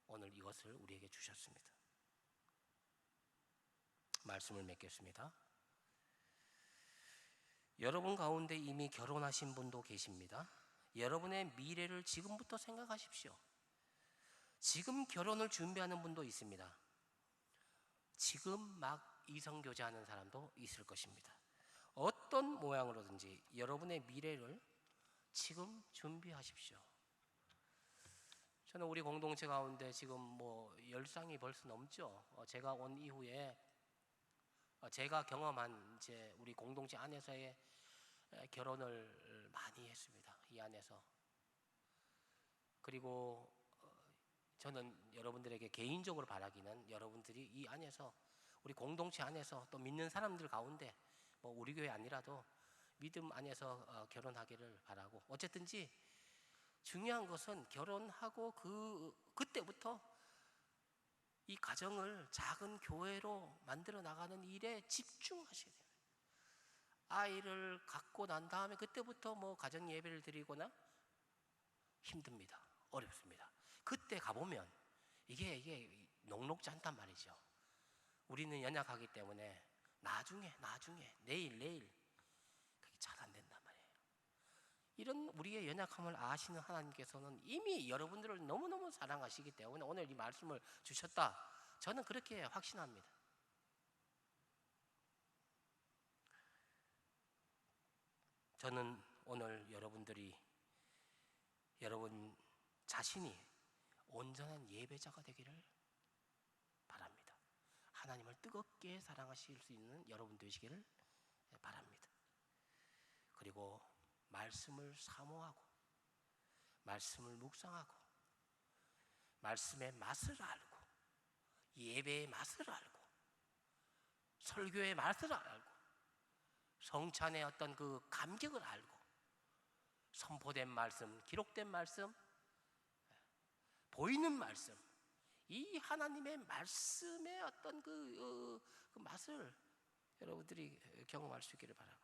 오늘 이것을 우리에게 주셨습니다. 말씀을 맺겠습니다. 여러분 가운데 이미 결혼하신 분도 계십니다. 여러분의 미래를 지금부터 생각하십시오. 지금 결혼을 준비하는 분도 있습니다. 지금 막 이성교제하는 사람도 있을 것입니다. 어떤 모양으로든지 여러분의 미래를 지금 준비하십시오. 저는 우리 공동체 가운데 지금 뭐 10쌍이 벌써 넘죠. 제가 온 이후에 제가 경험한 이제 우리 공동체 안에서의 결혼을 많이 했습니다. 이 안에서. 그리고 저는 여러분들에게 개인적으로 바라기는 여러분들이 이 안에서 우리 공동체 안에서 또 믿는 사람들 가운데 뭐 우리 교회 아니라도 믿음 안에서 결혼하기를 바라고, 어쨌든지 중요한 것은 결혼하고 그때부터 이 가정을 작은 교회로 만들어 나가는 일에 집중하셔야 돼요. 아이를 갖고 난 다음에 그때부터 뭐 가정 예배를 드리거나 힘듭니다. 어렵습니다. 그때 가보면 이게 녹록지 않단 말이죠. 우리는 연약하기 때문에 나중에 내일 그게 잘 안 된단 말이에요. 이런 우리의 연약함을 아시는 하나님께서는 이미 여러분들을 너무너무 사랑하시기 때문에 오늘 이 말씀을 주셨다, 저는 그렇게 확신합니다. 저는 오늘 여러분 자신이 온전한 예배자가 되기를 바랍니다. 하나님을 뜨겁게 사랑하실 수 있는 여러분 되시기를 바랍니다. 그리고 말씀을 사모하고 말씀을 묵상하고 말씀의 맛을 알고 예배의 맛을 알고 설교의 맛을 알고 성찬의 어떤 그 감격을 알고 선포된 말씀, 기록된 말씀, 보이는 말씀, 이 하나님의 말씀의 어떤 그 맛을 여러분들이 경험할 수 있기를 바라고,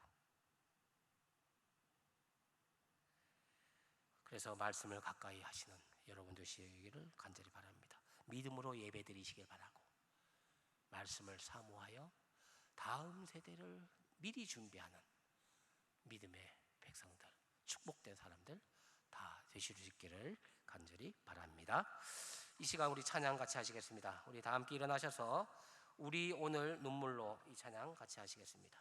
그래서 말씀을 가까이 하시는 여러분 되시기를 간절히 바랍니다. 믿음으로 예배 드리시길 바라고 말씀을 사모하여 다음 세대를 미리 준비하는 믿음의 백성들, 축복된 사람들 다 되실 수 있기를 간절히 바랍니다. 이 시간 우리 찬양 같이 하시겠습니다. 우리 다 함께 일어나셔서 우리 오늘 눈물로 이 찬양 같이 하시겠습니다.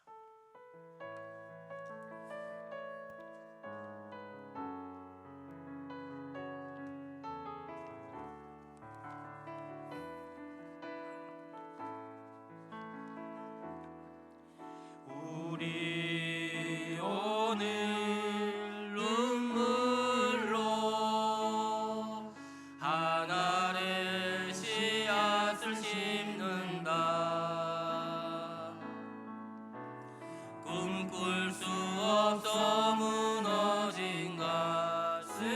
우리 오늘 눈물로 하나의 씨앗을 심는다. 꿈꿀 수 없어 무너진 가슴에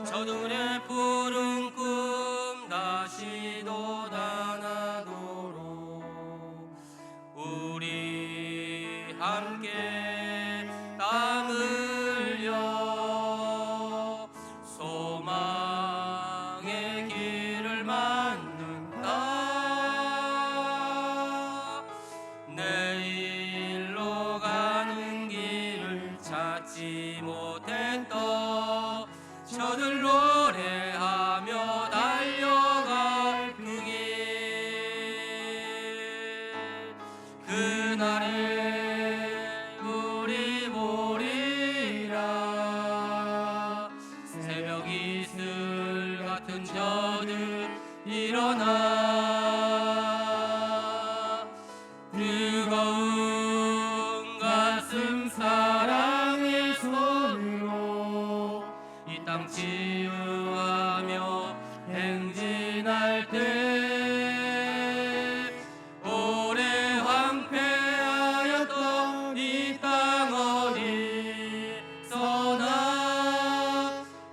저들의 푸른 꿈 다시 돋아나도록 우리 함께 땀 흘려 소망의 길을 만든다. 내일로 가는 길을 찾지 못했던 저들 노래하며 달려갈 그 길, 그날에 우리 보리라. 새벽 이슬 같은 저들 일어나 뜨거운 가슴 사랑의 손으로 이 땅 치유하며 행진할 때 오래 황폐하였던 이 땅 어디서나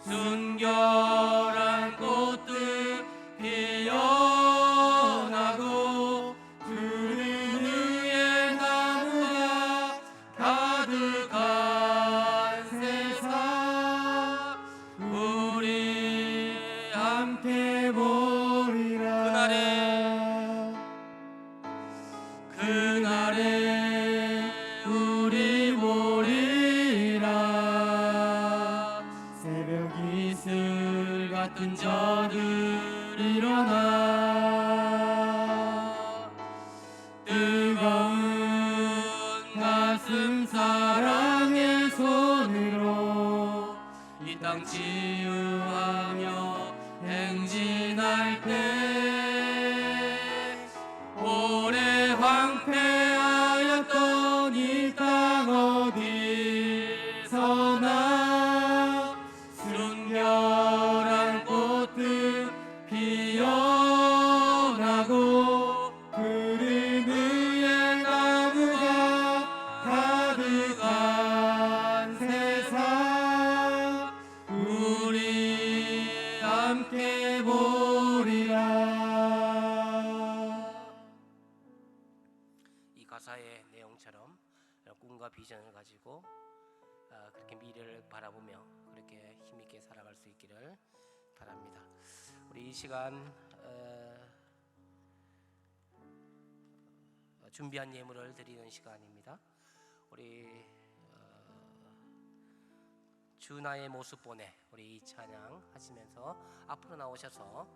순결한 꽃들 피어나고 푸른 위에 나무가 가득한 세상 우리 함께 보리라. 그날에 우리 보리라. 새벽 이슬 같은 저들 일어나 뜨거운 가슴 사랑의 손으로 이 땅 치유하며 행진할 때 오래 황폐하였던 이 땅 어디서나 순결한 꽃들 피어나고 푸른 위에 나무가 가득한 세상 우리 함께 보리라. 이 가사의 내용처럼 꿈과 비전을 가지고 그렇게 미래를 바라보며 그렇게 힘있게 살아갈 수 있기를 바랍니다. 우리 이 시간 준비한 예물을 드리는 시간입니다. 우리 주 나의 모습 보내 우리 이 찬양 하시면서 앞으로 나오셔서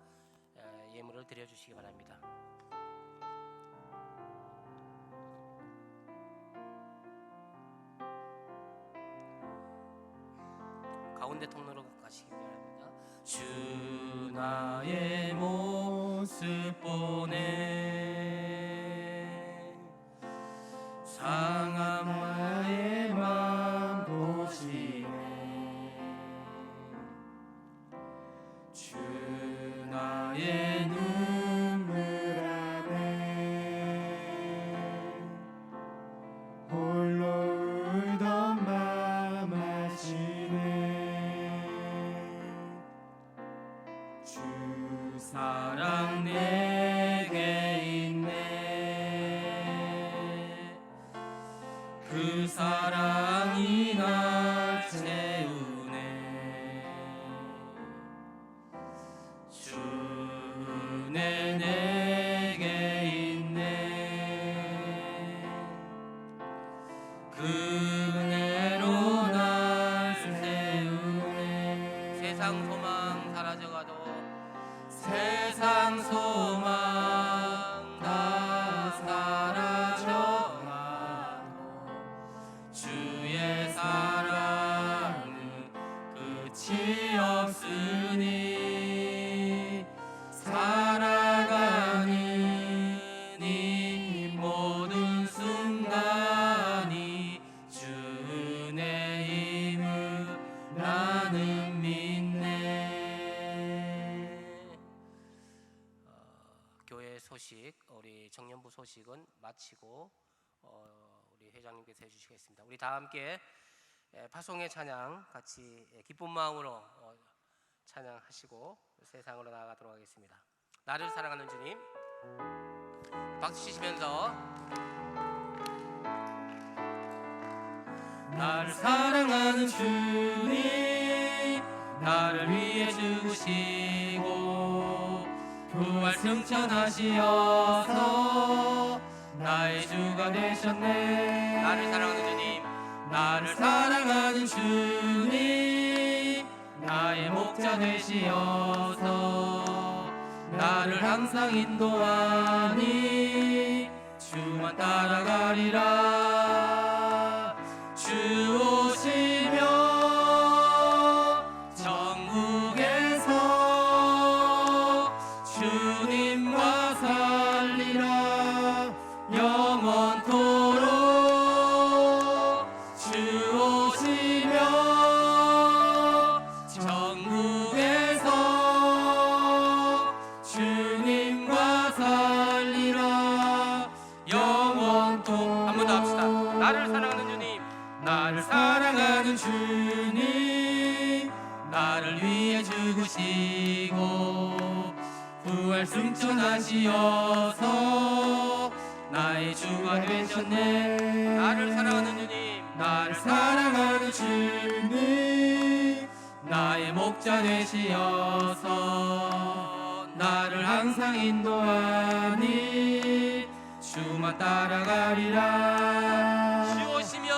예물을 드려주시기 바랍니다. 가운데 통로로 가시기 바랍니다. 주 나의 모습 보내 상한 나의 맘 보시네 주 나의 눈물 안에 홀로 울던 맘 아시네 주 사랑 내게 있네 그 사랑이 날 채우네 주 은혜 내게 있네 그 은혜로 날 세우네 세상 소망 사라져가도 세상 소망 다 사라져가도 주의 사랑은 끝이 없으니 살아가는 이 모든 순간이 주 은혜임을 나는 믿네. 교회 소식, 우리 청년부 소식은 마치고 우리 회장님께서 해주시겠습니다. 우리 다 함께 파송의 찬양 같이 기쁜 마음으로 찬양하시고 세상으로 나아가도록 하겠습니다. 나를 사랑하는 주님, 박수 치시면서 나를 사랑하는 주님, 나를 위해 죽으시고 부활 승천하시어서 나의 주가 되셨네. 나를 사랑하는 주님, 나를 사랑하는 주님, 나의 목자 되시어서 나를 항상 인도하니 주만 따라가리라. 주 오시면 천국에서 주님과 살리라 영원토록. 주 오시면 천국에서 주님과 살리라 영원토록. 한 번 더 합시다. 나를 사랑하는 주님, 나를 사랑하는 주님, 나를 위해 죽으시고 부활 승천하시어서 나의 주가 되셨네. 나를 사랑하는 주님, 나를 사랑하는 주님, 나의 목자 되시어서 나를 항상 인도하니 주만 따라가리라. 주 오시면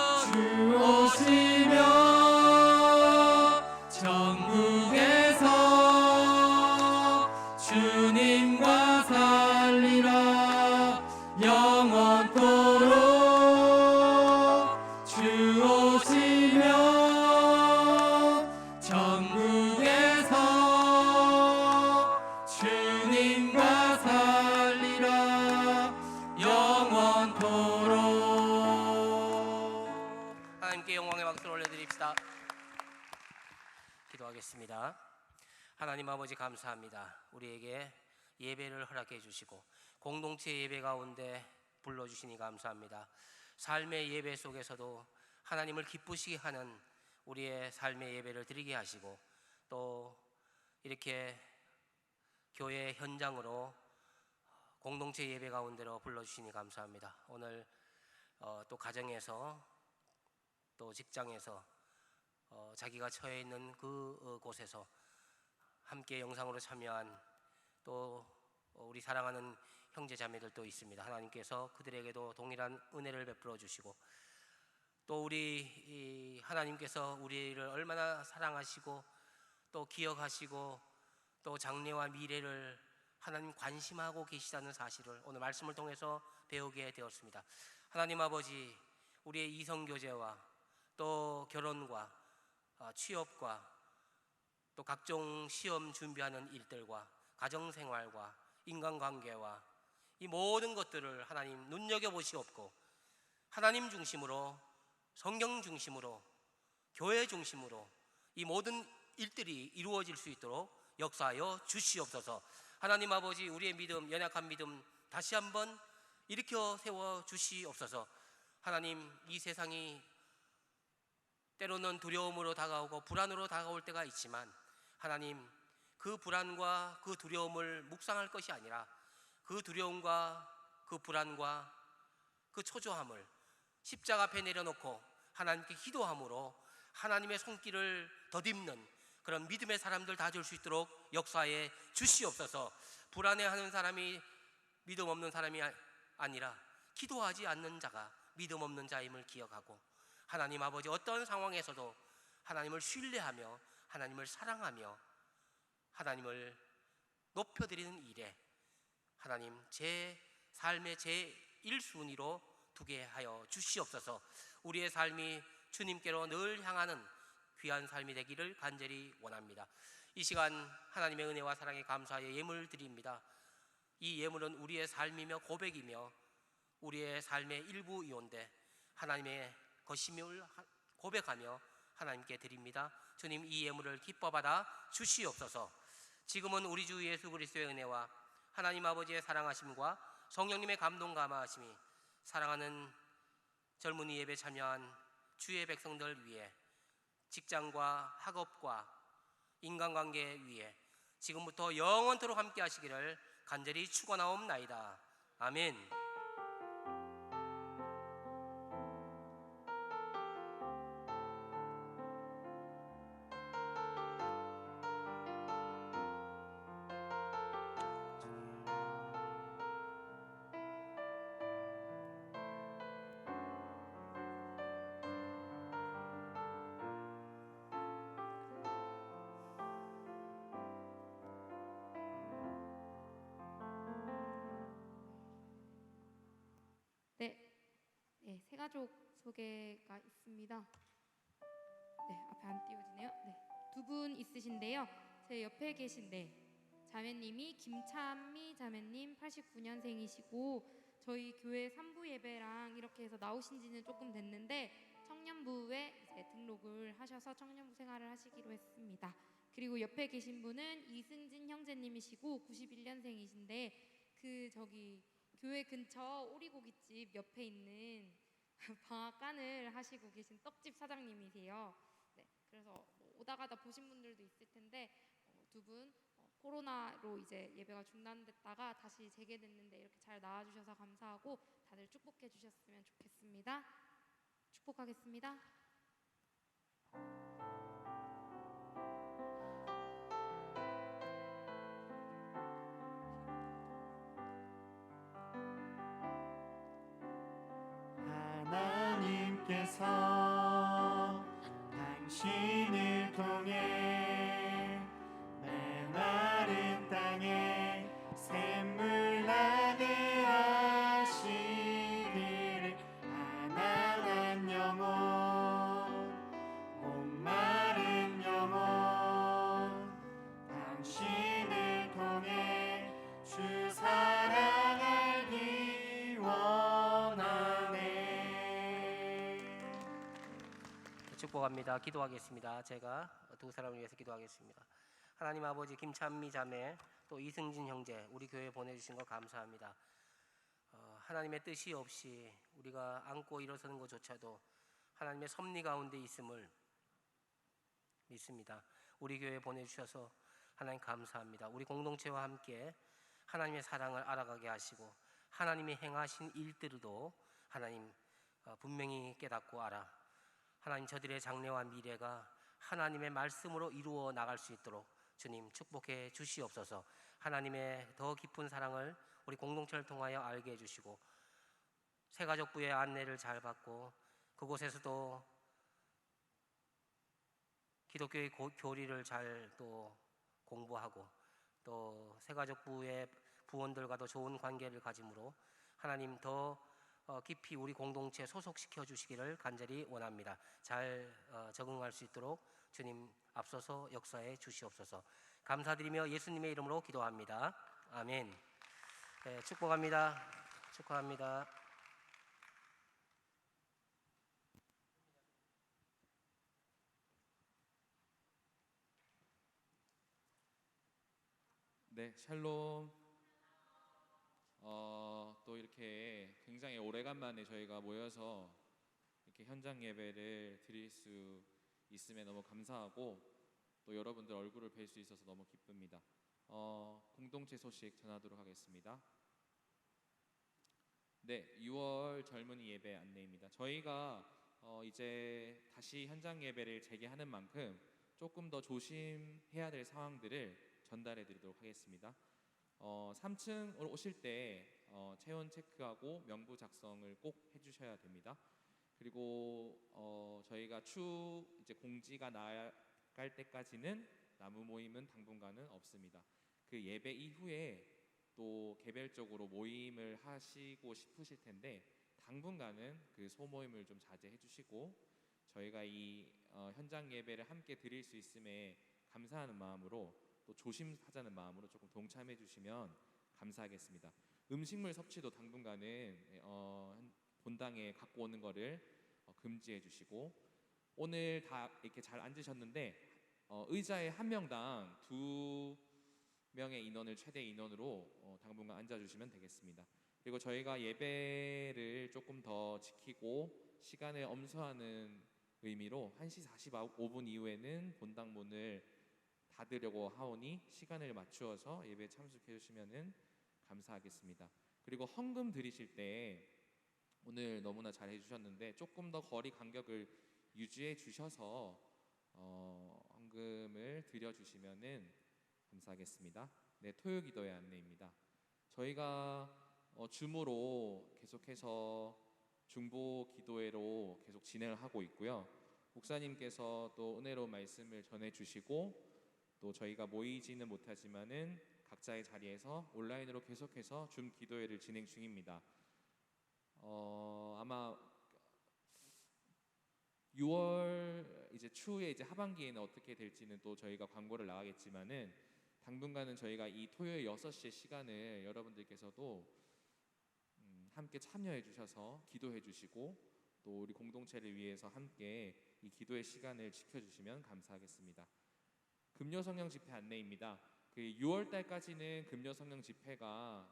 천국에서 주님과 살리라 영원토록. 주 오시면 천국에서 주님과 살리라 영원토록. 하나님께 영광의 박수를 올려드립시다. 기도하겠습니다. 하나님 아버지 감사합니다. 우리에게 예배를 허락해 주시고 공동체 예배 가운데 불러주시니 감사합니다. 삶의 예배 속에서도 하나님을 기쁘시게 하는 우리의 삶의 예배를 드리게 하시고 또 이렇게 교회 현장으로 공동체 예배 가운데로 불러주시니 감사합니다. 오늘 또 가정에서 또 직장에서 자기가 처해 있는 그곳에서 함께 영상으로 참여한 또 우리 사랑하는 형제 자매들도 있습니다. 하나님께서 그들에게도 동일한 은혜를 베풀어 주시고, 또 우리 하나님께서 우리를 얼마나 사랑하시고 또 기억하시고 또 장래와 미래를 하나님 관심하고 계시다는 사실을 오늘 말씀을 통해서 배우게 되었습니다. 하나님 아버지, 우리의 이성교제와 또 결혼과 취업과 또 각종 시험 준비하는 일들과 가정생활과 인간관계와 이 모든 것들을 하나님 눈여겨보시옵고, 하나님 중심으로, 성경 중심으로, 교회 중심으로 이 모든 일들이 이루어질 수 있도록 역사하여 주시옵소서. 하나님 아버지, 우리의 믿음, 연약한 믿음 다시 한번 일으켜 세워 주시옵소서. 하나님, 이 세상이 때로는 두려움으로 다가오고 불안으로 다가올 때가 있지만, 하나님, 그 불안과 그 두려움을 묵상할 것이 아니라 그 두려움과 그 불안과 그 초조함을 십자가 앞에 내려놓고 하나님께 기도함으로 하나님의 손길을 덧입는 그런 믿음의 사람들 다 줄 수 있도록 역사에 주시옵소서. 불안해하는 사람이 믿음 없는 사람이 아니라 기도하지 않는 자가 믿음 없는 자임을 기억하고, 하나님 아버지, 어떤 상황에서도 하나님을 신뢰하며 하나님을 사랑하며 하나님을 높여드리는 일에 하나님 제 삶의 제 1순위로 두게 하여 주시옵소서. 우리의 삶이 주님께로 늘 향하는 귀한 삶이 되기를 간절히 원합니다. 이 시간 하나님의 은혜와 사랑에 감사하여 예물 드립니다. 이 예물은 우리의 삶이며 고백이며 우리의 삶의 일부이온데 하나님의 것임을 고백하며 하나님께 드립니다. 주님, 이 예물을 기뻐 받아 주시옵소서. 지금은 우리 주 예수 그리스도의 은혜와 하나님 아버지의 사랑하심과 성령님의 감동 감화하심이 사랑하는 젊은이 예배 참여한 주의 백성들 위해, 직장과 학업과 인간관계 위에 지금부터 영원토록 함께 하시기를 간절히 축원하옵나이다. 아멘. 네, 새가족 소개가 있습니다. 네, 앞에 안 띄워지네요. 네, 두 분 있으신데요. 제 옆에 계신데 자매님이 김찬미 자매님 89년생이시고 저희 교회 3부 예배랑 이렇게 해서 나오신 지는 조금 됐는데 청년부에 이제 등록을 하셔서 청년부 생활을 하시기로 했습니다. 그리고 옆에 계신 분은 이승진 형제님이시고 91년생이신데 저기 교회 근처 오리고기집 옆에 있는 방앗간을 하시고 계신 떡집 사장님이세요. 네, 그래서 오다 가다 보신 분들도 있을 텐데 두 분 코로나로 이제 예배가 중단됐다가 다시 재개됐는데 이렇게 잘 나와주셔서 감사하고 다들 축복해 주셨으면 좋겠습니다. 축복하겠습니다. 하나님께서 당신을 통해 메마른 땅에 샘물 나게 하시기를, 가난한 영혼, 목마른 영혼, 당신을 통해 주 사랑 알기 원하네. 축복합니다. 기도하겠습니다. 제가 두 사람을 위해서 기도하겠습니다. 하나님 아버지, 김찬미 자매 또 이승진 형제 우리 교회에 보내주신 거 감사합니다. 하나님의 뜻이 없이 우리가 안고 일어서는 것조차도 하나님의 섭리 가운데 있음을 믿습니다. 우리 교회에 보내주셔서 하나님 감사합니다. 우리 공동체와 함께 하나님의 사랑을 알아가게 하시고 하나님이 행하신 일들도 하나님 분명히 깨닫고 알아 하나님 저들의 장래와 미래가 하나님의 말씀으로 이루어 나갈 수 있도록 주님 축복해 주시옵소서. 하나님의 더 깊은 사랑을 우리 공동체를 통하여 알게 해주시고 새가족부의 안내를 잘 받고 그곳에서도 기독교의 교리를 잘 또 공부하고 또 새가족부의 부원들과도 좋은 관계를 가짐으로 하나님 더 깊이 우리 공동체에 소속시켜 주시기를 간절히 원합니다. 잘 적응할 수 있도록 주님 앞서서 역사해 주시옵소서. 감사드리며 예수님의 이름으로 기도합니다. 아멘. 네, 축복합니다. 축하합니다. 네, 샬롬. 또 이렇게 굉장히 오래간만에 저희가 모여서 이렇게 현장 예배를 드릴 수 있음에 너무 감사하고 또 여러분들 얼굴을 뵐 수 있어서 너무 기쁩니다. 공동체 소식 전하도록 하겠습니다. 네, 6월 젊은이 예배 안내입니다. 저희가 이제 다시 현장 예배를 재개하는 만큼 조금 더 조심해야 될 상황들을 전달해 드리도록 하겠습니다. 3층으로 오실 때 체온 체크하고 명부 작성을 꼭 해주셔야 됩니다. 그리고 저희가 이제 공지가 나갈 때까지는 나무 모임은 당분간은 없습니다. 그 예배 이후에 또 개별적으로 모임을 하시고 싶으실 텐데 당분간은 그 소모임을 좀 자제해 주시고 저희가 이 현장 예배를 함께 드릴 수 있음에 감사하는 마음으로 또 조심하자는 마음으로 조금 동참해 주시면 감사하겠습니다. 음식물 섭취도 당분간은 본당에 갖고 오는 거를 금지해 주시고 오늘 다 이렇게 잘 앉으셨는데 의자에 한 명당 2명의 인원을 최대 인원으로 당분간 앉아주시면 되겠습니다. 그리고 저희가 예배를 조금 더 지키고 시간을 엄수하는 의미로 1시 45분 이후에는 본당 문을 닫으려고 하오니 시간을 맞추어서 예배에 참석해 주시면 감사하겠습니다. 그리고 헌금 드리실 때 오늘 너무나 잘 해주셨는데 조금 더 거리 간격을 유지해 주셔서 헌금을 드려주시면 감사하겠습니다. 네, 토요 기도의 안내입니다. 저희가 줌으로 계속해서 중보 기도회로 계속 진행을 하고 있고요. 목사님께서 또 은혜로운 말씀을 전해주시고 또 저희가 모이지는 못하지만은 각자의 자리에서 온라인으로 계속해서 줌 기도회를 진행 중입니다. 아마 6월 이제 추후에 이제 하반기에는 어떻게 될지는 또 저희가 광고를 나가겠지만은 당분간은 저희가 이 토요일 6시의 시간을 여러분들께서도 함께 참여해 주셔서 기도해 주시고 또 우리 공동체를 위해서 함께 이 기도의 시간을 지켜주시면 감사하겠습니다. 금요 성령 집회 안내입니다. 그 6월 달까지는 금요 성령 집회가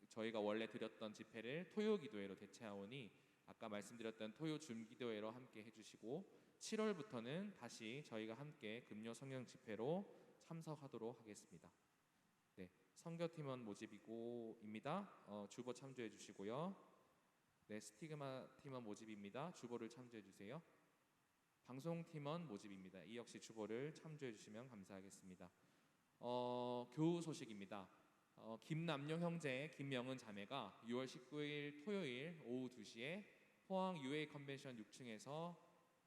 저희가 원래 드렸던 집회를 토요 기도회로 대체하오니 아까 말씀드렸던 토요 줌 기도회로 함께 해주시고 7월부터는 다시 저희가 함께 금요 성령 집회로 참석하도록 하겠습니다. 네, 선교팀원 모집입니다. 주보 참조해 주시고요. 네, 스티그마 팀원 모집입니다. 주보를 참조해 주세요. 방송팀원 모집입니다. 이 역시 주보를 참조해 주시면 감사하겠습니다. 교우 소식입니다. 김남용 형제, 김명은 자매가 6월 19일 토요일 오후 2시에 포항 UA 컨벤션 6층에서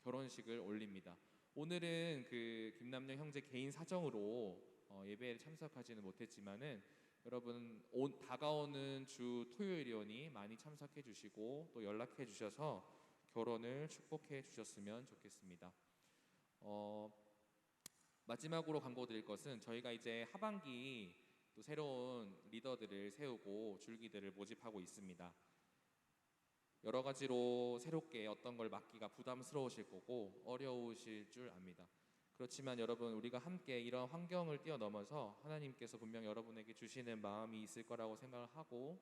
결혼식을 올립니다. 오늘은 그 김남용 형제 개인 사정으로 예배에 참석하지는 못했지만은 여러분 다가오는 주 토요일이오니 많이 참석해 주시고 또 연락해 주셔서 결혼을 축복해 주셨으면 좋겠습니다. 마지막으로 광고 드릴 것은 저희가 이제 하반기 또 새로운 리더들을 세우고 줄기들을 모집하고 있습니다. 여러 가지로 새롭게 어떤 걸 맡기가 부담스러우실 거고 어려우실 줄 압니다. 그렇지만 여러분 우리가 함께 이런 환경을 뛰어넘어서 하나님께서 분명 여러분에게 주시는 마음이 있을 거라고 생각을 하고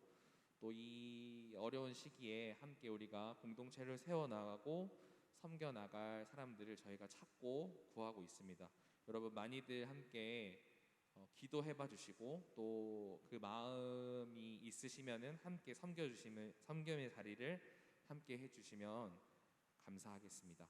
또 이 어려운 시기에 함께 우리가 공동체를 세워나가고 섬겨나갈 사람들을 저희가 찾고 구하고 있습니다. 여러분 많이들 함께 기도해봐 주시고 또 그 마음이 있으시면은 함께 섬김의 자리를 함께 해주시면 감사하겠습니다.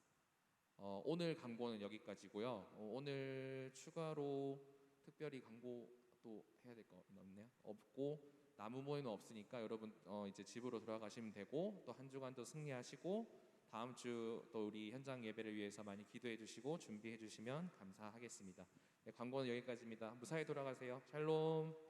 오늘 광고는 여기까지고요. 오늘 추가로 특별히 광고 또 해야 될 거 없네요. 없고 나무 모임은 없으니까 여러분 이제 집으로 돌아가시면 되고 또 한 주간 또 승리하시고 다음 주 또 우리 현장 예배를 위해서 많이 기도해 주시고 준비해 주시면 감사하겠습니다. 네, 광고는 여기까지입니다. 무사히 돌아가세요. 샬롬.